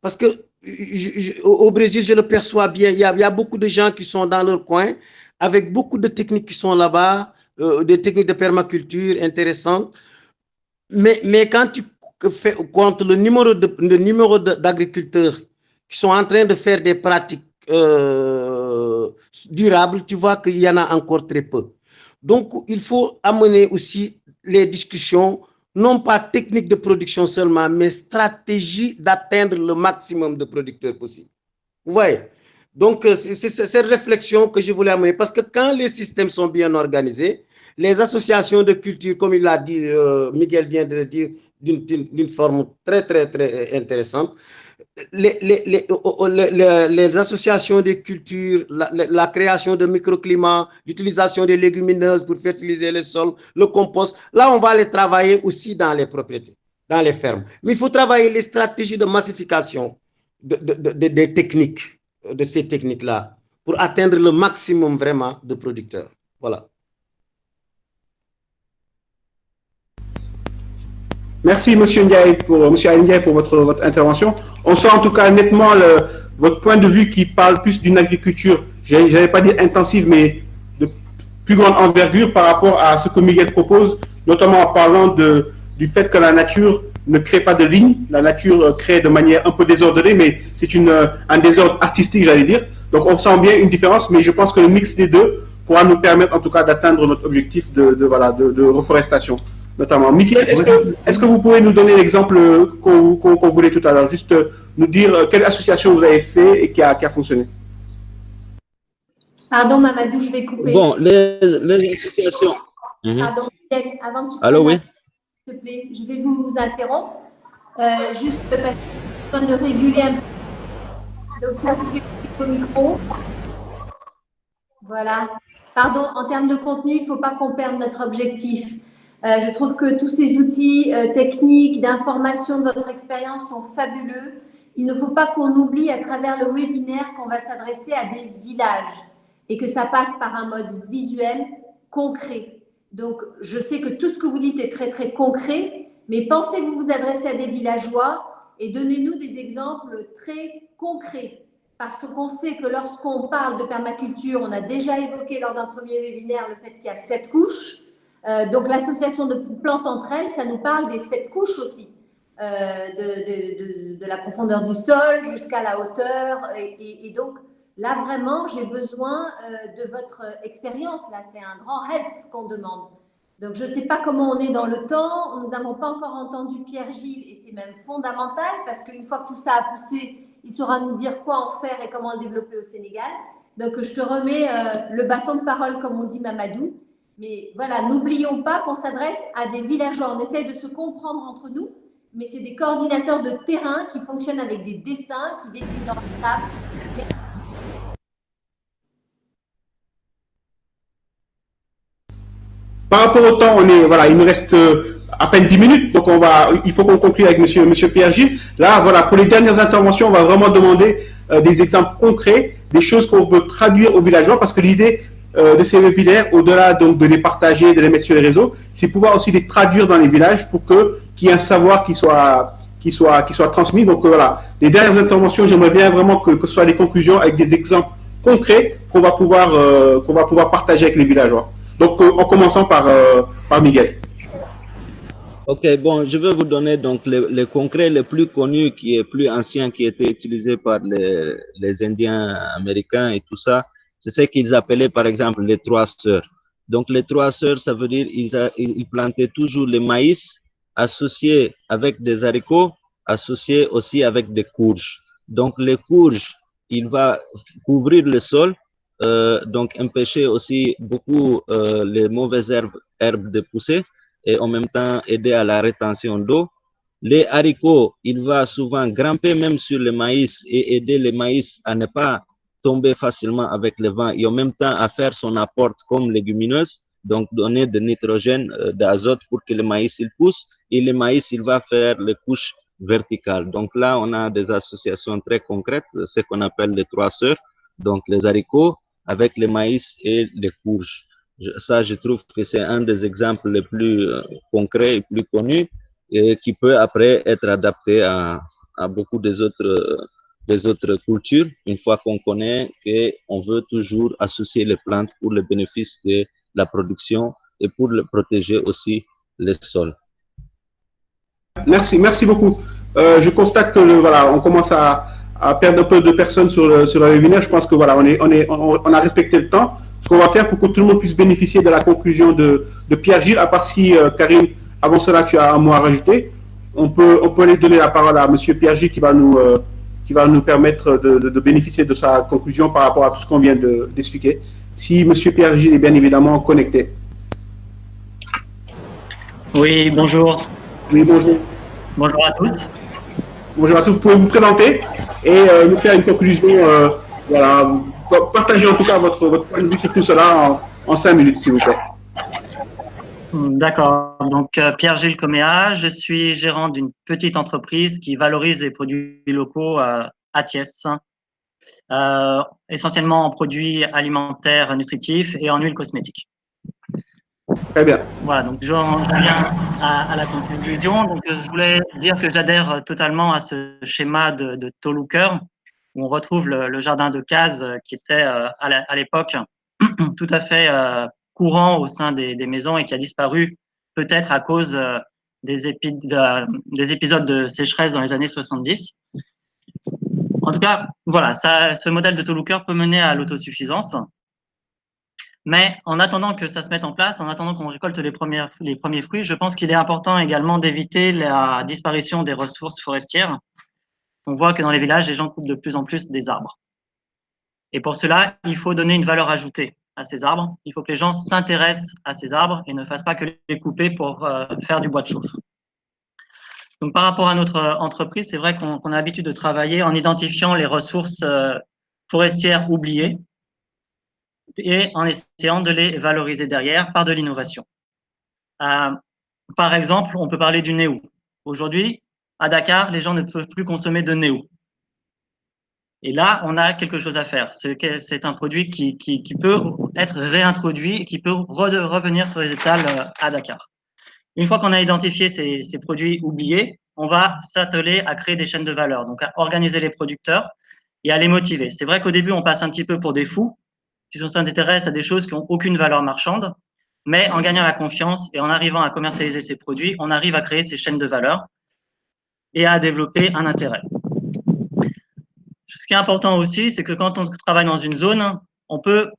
parce que au Brésil, je le perçois bien, il y a beaucoup de gens qui sont dans leur coin, avec beaucoup de techniques qui sont là-bas, des techniques de permaculture intéressantes. Mais quand tu comptes le numéro d'agriculteurs qui sont en train de faire des pratiques durables, tu vois qu'il y en a encore très peu. Donc, il faut amener aussi les discussions, non pas techniques de production seulement, mais stratégie d'atteindre le maximum de producteurs possible. Vous voyez? Donc, c'est cette réflexion que je voulais amener, parce que quand les systèmes sont bien organisés, les associations de culture, comme il l'a dit, Miguel vient de le dire, d'une forme très, très, très intéressante, les associations de culture, la création de microclimats, l'utilisation des légumineuses pour fertiliser les sols, le compost, là, on va les travailler aussi dans les propriétés, dans les fermes. Mais il faut travailler les stratégies de massification des techniques, de ces techniques-là, pour atteindre le maximum vraiment de producteurs. Voilà. Merci, Monsieur Ndiaye, pour votre intervention. On sent en tout cas nettement votre point de vue qui parle plus d'une agriculture, je n'allais pas dire intensive, mais de plus grande envergure par rapport à ce que Miguel propose, notamment en parlant du fait que la nature ne crée pas de ligne, la nature crée de manière un peu désordonnée, mais c'est un désordre artistique, j'allais dire. Donc on sent bien une différence, mais je pense que le mix des deux pourra nous permettre en tout cas d'atteindre notre objectif de reforestation. Notamment. Michael, est-ce que vous pouvez nous donner l'exemple qu'on voulait tout à l'heure, juste nous dire quelle association vous avez fait et qui a fonctionné? Pardon, Mamadou, je vais couper. Bon, les associations. Pardon, avant que tu Allô, oui. s'il te plaît, je vais vous interrompre. Juste parce de réguler un peu. Donc, si vous pouvez au micro. Voilà. Pardon, en termes de contenu, il ne faut pas qu'on perde notre objectif. Je trouve que tous ces outils techniques, d'information de votre expérience sont fabuleux. Il ne faut pas qu'on oublie à travers le webinaire qu'on va s'adresser à des villages et que ça passe par un mode visuel concret. Donc, je sais que tout ce que vous dites est très, très concret, mais pensez que vous vous adressez à des villageois et donnez-nous des exemples très concrets. Parce qu'on sait que lorsqu'on parle de permaculture, on a déjà évoqué lors d'un premier webinaire le fait qu'il y a 7 couches. Donc, l'association de plantes entre elles, ça nous parle des 7 couches aussi, de la profondeur du sol jusqu'à la hauteur. Et donc, là, vraiment, j'ai besoin de votre expérience. Là, c'est un grand help qu'on demande. Donc, je ne sais pas comment on est dans le temps. Nous n'avons pas encore entendu Pierre-Gilles et c'est même fondamental parce qu'une fois que tout ça a poussé, il saura nous dire quoi en faire et comment le développer au Sénégal. Donc, je te remets le bâton de parole, comme on dit Mamadou. Mais voilà, n'oublions pas qu'on s'adresse à des villageois. On essaye de se comprendre entre nous, mais c'est des coordinateurs de terrain qui fonctionnent avec des dessins, qui dessinent dans le table. Par rapport au temps, il nous reste à peine 10 minutes, donc il faut qu'on conclue avec Monsieur Pierre-Gilles. Là, voilà, pour les dernières interventions, on va vraiment demander des exemples concrets, des choses qu'on peut traduire aux villageois, parce que l'idée de ces webinaires, au-delà donc de les partager, de les mettre sur les réseaux, c'est pouvoir aussi les traduire dans les villages pour qu'il y ait un savoir qui soit transmis. Donc voilà, les dernières interventions, j'aimerais bien vraiment que ce soit des conclusions avec des exemples concrets qu'on va pouvoir partager avec les villageois. Donc en commençant par Miguel. Ok, bon, je vais vous donner donc le concret le plus connu, qui est plus ancien, qui était utilisé par les Indiens américains et tout ça. C'est ce qu'ils appelaient par exemple les 3 sœurs. Donc les 3 sœurs, ça veut dire ils plantaient toujours le maïs associé avec des haricots, associé aussi avec des courges. Donc les courges, il va couvrir le sol, donc empêcher aussi beaucoup les mauvaises herbes de pousser et en même temps aider à la rétention d'eau. Les haricots, il va souvent grimper même sur le maïs et aider le maïs à ne pas tomber facilement avec le vent et en même temps à faire son apport comme légumineuse, donc donner de nitrogène, d'azote pour que le maïs il pousse, et le maïs il va faire les couches verticales. Donc là on a des associations très concrètes, ce qu'on appelle les 3 sœurs, donc les haricots avec le maïs et les courges. Ça je trouve que c'est un des exemples les plus concrets et plus connus et qui peut après être adapté à beaucoup des autres cultures, une fois qu'on connaît qu'on veut toujours associer les plantes pour le bénéfice de la production et pour protéger aussi les sols. Merci beaucoup. Je constate que voilà, on commence à perdre un peu de personnes sur le webinaire. Je pense que voilà, on a respecté le temps. Ce qu'on va faire pour que tout le monde puisse bénéficier de la conclusion de Pierre-Gilles, à part si Karine, avant cela, tu as un mot à rajouter, on peut aller donner la parole à Monsieur Pierre-Gilles qui va nous permettre de bénéficier de sa conclusion par rapport à tout ce qu'on vient d'expliquer. Si Monsieur Pierre-Gilles est bien évidemment connecté. Oui, bonjour. Oui, bonjour. Bonjour à tous. Bonjour à tous. Vous pouvez vous présenter et nous faire une conclusion. Voilà, partagez en tout cas votre point de vue sur tout cela en 5 minutes, s'il vous plaît. D'accord. Donc, Pierre-Gilles Coméa, je suis gérant d'une petite entreprise qui valorise les produits locaux à Thiès, essentiellement en produits alimentaires nutritifs et en huile cosmétique. Très bien. Voilà, donc j'en viens à la conclusion. Donc, je voulais dire que j'adhère totalement à ce schéma de Toluker, où on retrouve le jardin de cases qui était à l'époque tout à fait courant au sein des maisons et qui a disparu peut-être à cause des épisodes de sécheresse dans les années 70. En tout cas, voilà, ce modèle de Toluker peut mener à l'autosuffisance. Mais en attendant que ça se mette en place, en attendant qu'on récolte les premiers fruits, je pense qu'il est important également d'éviter la disparition des ressources forestières. On voit que dans les villages, les gens coupent de plus en plus des arbres. Et pour cela, il faut donner une valeur ajoutée à ces arbres. Il faut que les gens s'intéressent à ces arbres et ne fassent pas que les couper pour faire du bois de chauffe. Donc, par rapport à notre entreprise, c'est vrai qu'on a l'habitude de travailler en identifiant les ressources forestières oubliées et en essayant de les valoriser derrière par de l'innovation. Par exemple, on peut parler du néo. Aujourd'hui, à Dakar, les gens ne peuvent plus consommer de néo. Et là, on a quelque chose à faire. C'est un produit qui peut être réintroduit et qui peut revenir sur les étals à Dakar. Une fois qu'on a identifié ces produits oubliés, on va s'atteler à créer des chaînes de valeur, donc à organiser les producteurs et à les motiver. C'est vrai qu'au début, on passe un petit peu pour des fous, qui s'intéressent à des choses qui n'ont aucune valeur marchande, mais en gagnant la confiance et en arrivant à commercialiser ces produits, on arrive à créer ces chaînes de valeur et à développer un intérêt. Ce qui est important aussi, c'est que quand on travaille dans une zone, on peut,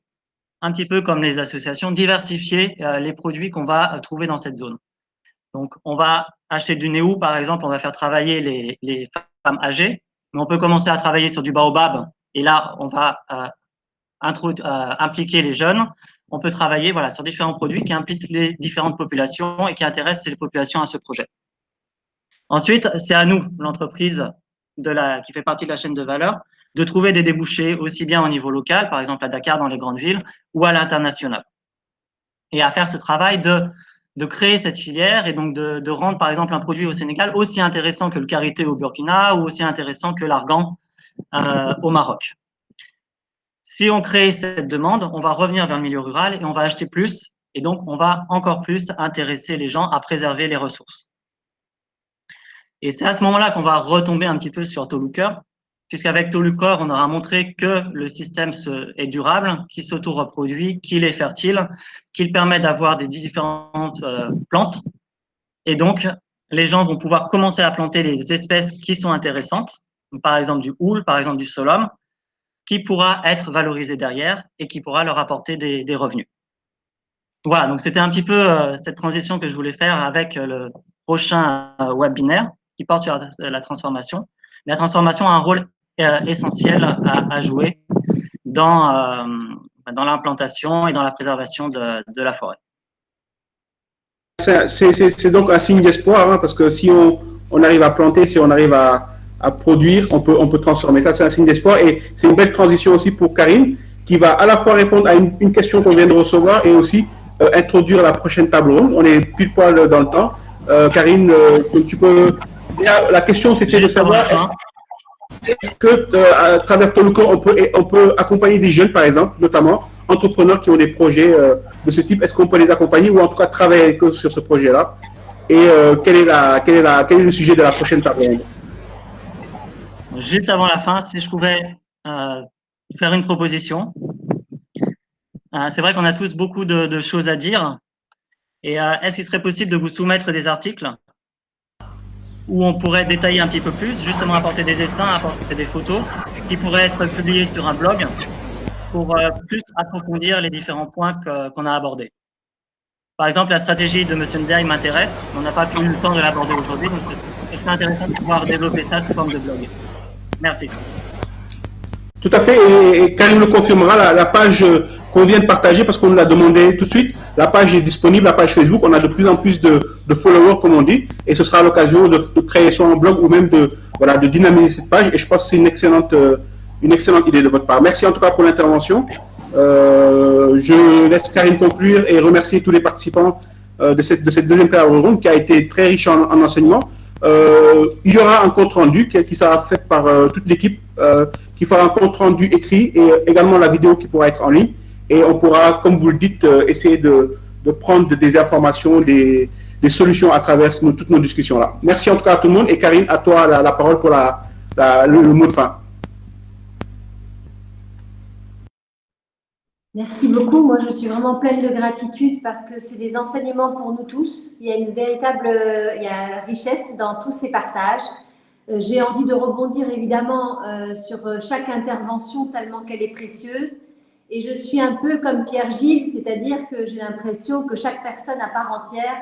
un petit peu comme les associations, diversifier les produits qu'on va trouver dans cette zone. Donc, on va acheter du néo, par exemple, on va faire travailler les femmes âgées, mais on peut commencer à travailler sur du baobab, et là, on va impliquer les jeunes. On peut travailler sur différents produits qui impliquent les différentes populations et qui intéressent les populations à ce projet. Ensuite, c'est à nous, l'entreprise qui fait partie de la chaîne de valeur, de trouver des débouchés aussi bien au niveau local, par exemple à Dakar, dans les grandes villes, ou à l'international. Et à faire ce travail de créer cette filière et donc de rendre, par exemple, un produit au Sénégal aussi intéressant que le karité au Burkina ou aussi intéressant que l'argan au Maroc. Si on crée cette demande, on va revenir vers le milieu rural et on va acheter plus. Et donc, on va encore plus intéresser les gens à préserver les ressources. Et c'est à ce moment-là qu'on va retomber un petit peu sur Toluker, puisqu'avec Toluker, on aura montré que le système est durable, qu'il s'auto-reproduit, qu'il est fertile, qu'il permet d'avoir des différentes plantes. Et donc, les gens vont pouvoir commencer à planter les espèces qui sont intéressantes, par exemple du houle, par exemple du solum, qui pourra être valorisé derrière et qui pourra leur apporter des revenus. Voilà, donc c'était un petit peu cette transition que je voulais faire avec le prochain webinaire qui porte sur la transformation. La transformation a un rôle essentiel à jouer dans l'implantation et dans la préservation de la forêt. C'est donc un signe d'espoir, hein, parce que si on arrive à planter, si on arrive à produire, on peut transformer. Ça, c'est un signe d'espoir et c'est une belle transition aussi pour Karine, qui va à la fois répondre à une question qu'on vient de recevoir et aussi introduire la prochaine table ronde. On est pile poil dans le temps. Karine, tu peux... La question, c'était de savoir est-ce que à travers Toluker, on peut accompagner des jeunes, par exemple, notamment entrepreneurs qui ont des projets de ce type. Est-ce qu'on peut les accompagner ou en tout cas travailler avec eux sur ce projet-là? Et quel est le sujet de la prochaine table ronde? Juste avant la fin, si je pouvais faire une proposition. C'est vrai qu'on a tous beaucoup de choses à dire, Et est-ce qu'il serait possible de vous soumettre des articles où on pourrait détailler un petit peu plus, justement apporter des dessins, apporter des photos, qui pourraient être publiés sur un blog pour plus approfondir les différents points qu'on a abordés. Par exemple, la stratégie de M. Ndiaye m'intéresse. On n'a pas eu le temps de l'aborder aujourd'hui, donc ce serait intéressant de pouvoir développer ça sous forme de blog. Merci. Tout à fait, et Karim le confirmera, la page qu'on vient de partager, parce qu'on nous l'a demandé tout de suite, la page est disponible, la page Facebook, on a de plus en plus de followers, comme on dit, et ce sera l'occasion de créer soit un blog ou même de dynamiser cette page, et je pense que c'est une excellente idée de votre part. Merci en tout cas pour l'intervention. Je laisse Karim conclure et remercier tous les participants de cette deuxième table ronde qui a été très riche en enseignements. Il y aura un compte rendu qui sera fait par toute l'équipe, qui fera un compte rendu écrit et également la vidéo qui pourra être en ligne. Et on pourra, comme vous le dites, essayer de prendre des informations, des solutions à travers toutes nos discussions-là. Merci en tout cas à tout le monde. Et Karine, à toi la parole pour le mot de fin. Merci beaucoup. Moi, je suis vraiment pleine de gratitude parce que c'est des enseignements pour nous tous. Il y a une véritable richesse dans tous ces partages. J'ai envie de rebondir évidemment sur chaque intervention tellement qu'elle est précieuse. Et je suis un peu comme Pierre-Gilles, c'est-à-dire que j'ai l'impression que chaque personne à part entière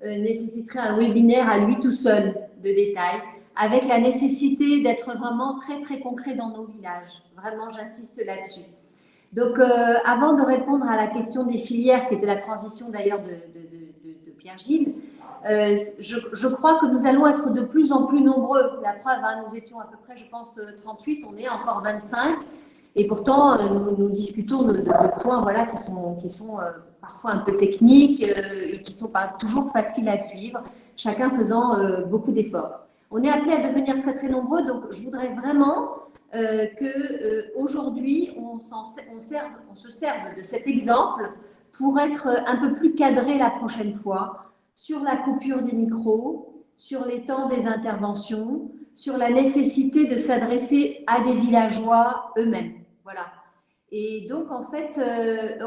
nécessiterait un webinaire à lui tout seul de détails, avec la nécessité d'être vraiment très, très concret dans nos villages. Vraiment, j'insiste là-dessus. Donc, avant de répondre à la question des filières, qui était la transition d'ailleurs de Pierre-Gilles, je crois que nous allons être de plus en plus nombreux. La preuve, hein, nous étions à peu près, je pense, 38, on est encore 25. Et pourtant, nous discutons de points voilà, qui sont parfois un peu techniques et qui ne sont pas toujours faciles à suivre, chacun faisant beaucoup d'efforts. On est appelé à devenir très, très nombreux, donc je voudrais vraiment qu'aujourd'hui, on se serve de cet exemple pour être un peu plus cadré la prochaine fois sur la coupure des micros, sur les temps des interventions, sur la nécessité de s'adresser à des villageois eux-mêmes. Voilà. Et donc, en fait,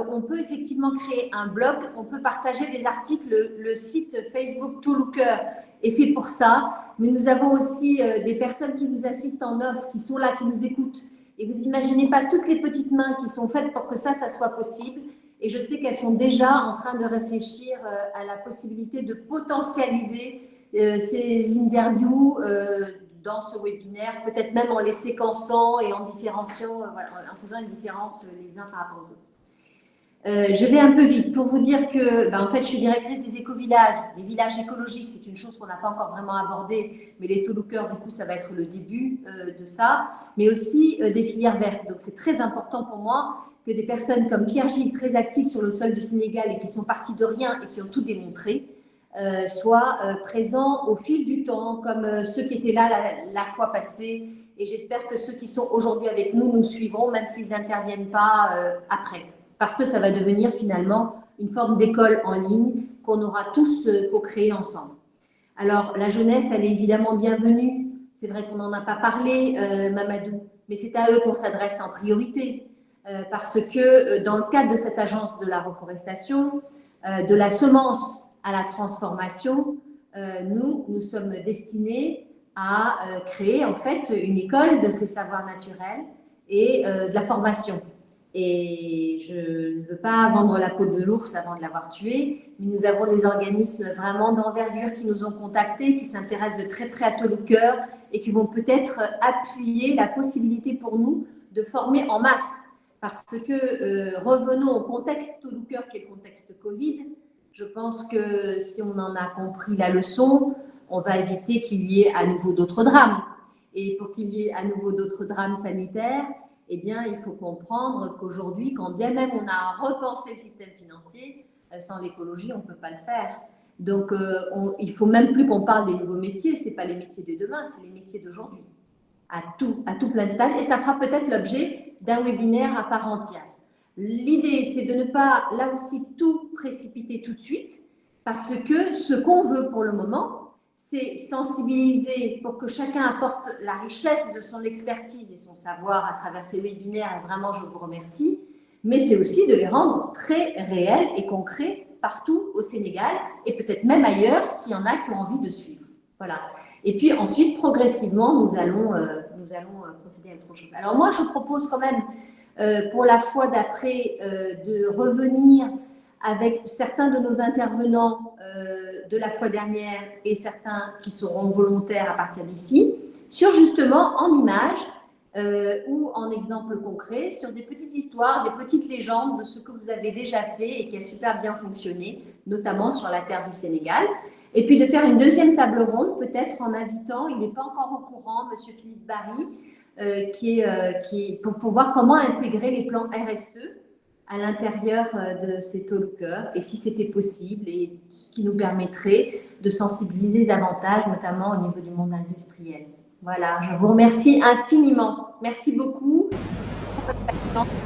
on peut effectivement créer un blog, on peut partager des articles. Le site Facebook Toulouker est fait pour ça, mais nous avons aussi des personnes qui nous assistent en off, qui sont là, qui nous écoutent. Et vous imaginez pas toutes les petites mains qui sont faites pour que ça soit possible. Et je sais qu'elles sont déjà en train de réfléchir à la possibilité de potentialiser ces interviews dans ce webinaire, peut-être même en les séquençant et en différenciant, voilà, en faisant une différence les uns par rapport aux autres. Je vais un peu vite pour vous dire que, en fait, je suis directrice des éco-villages. Les villages écologiques, c'est une chose qu'on n'a pas encore vraiment abordée, mais les Touloukers, du coup, ça va être le début de ça, mais aussi des filières vertes. Donc, c'est très important pour moi que des personnes comme Pierre-Gilles, très actives sur le sol du Sénégal et qui sont partis de rien et qui ont tout démontré, soient présents au fil du temps, comme ceux qui étaient là la fois passée. Et j'espère que ceux qui sont aujourd'hui avec nous nous suivront, même s'ils n'interviennent pas après. Parce que ça va devenir finalement une forme d'école en ligne qu'on aura tous co-créé ensemble. Alors, la jeunesse, elle est évidemment bienvenue. C'est vrai qu'on n'en a pas parlé, Mamadou, mais c'est à eux qu'on s'adresse en priorité. Parce que dans le cadre de cette agence de la reforestation, de la semence à la transformation, nous sommes destinés à créer en fait une école de ces savoirs naturels et de la formation. Et je ne veux pas vendre la peau de l'ours avant de l'avoir tué, mais nous avons des organismes vraiment d'envergure qui nous ont contactés, qui s'intéressent de très près à Toulouker et qui vont peut-être appuyer la possibilité pour nous de former en masse. Parce que revenons au contexte Toulouker qui est le contexte Covid. Je pense que si on en a compris la leçon, on va éviter qu'il y ait à nouveau d'autres drames. Et pour qu'il y ait à nouveau d'autres drames sanitaires, eh bien, il faut comprendre qu'aujourd'hui, quand bien même on a repensé le système financier, sans l'écologie, on ne peut pas le faire. Donc, il ne faut même plus qu'on parle des nouveaux métiers. Ce n'est pas les métiers de demain, c'est les métiers d'aujourd'hui. À tout plein de stades. Et ça fera peut-être l'objet d'un webinaire à part entière. L'idée, c'est de ne pas, là aussi, tout précipiter tout de suite, parce que ce qu'on veut pour le moment, c'est sensibiliser pour que chacun apporte la richesse de son expertise et son savoir à travers ces webinaires, et vraiment, je vous remercie, mais c'est aussi de les rendre très réels et concrets partout au Sénégal et peut-être même ailleurs s'il y en a qui ont envie de suivre. Voilà. Et puis ensuite, progressivement, nous allons procéder à autre chose. Alors moi, je propose quand même, pour la fois d'après, de revenir avec certains de nos intervenants de la fois dernière et certains qui seront volontaires à partir d'ici, sur justement en images ou en exemple concret, sur des petites histoires, des petites légendes de ce que vous avez déjà fait et qui a super bien fonctionné, notamment sur la terre du Sénégal. Et puis de faire une deuxième table ronde, peut-être en invitant, il n'est pas encore au courant, M. Philippe Barry, pour voir comment intégrer les plans RSE à l'intérieur de ces talkers, et si c'était possible, et ce qui nous permettrait de sensibiliser davantage, notamment au niveau du monde industriel. Voilà, je vous remercie infiniment. Merci beaucoup pour votre patience.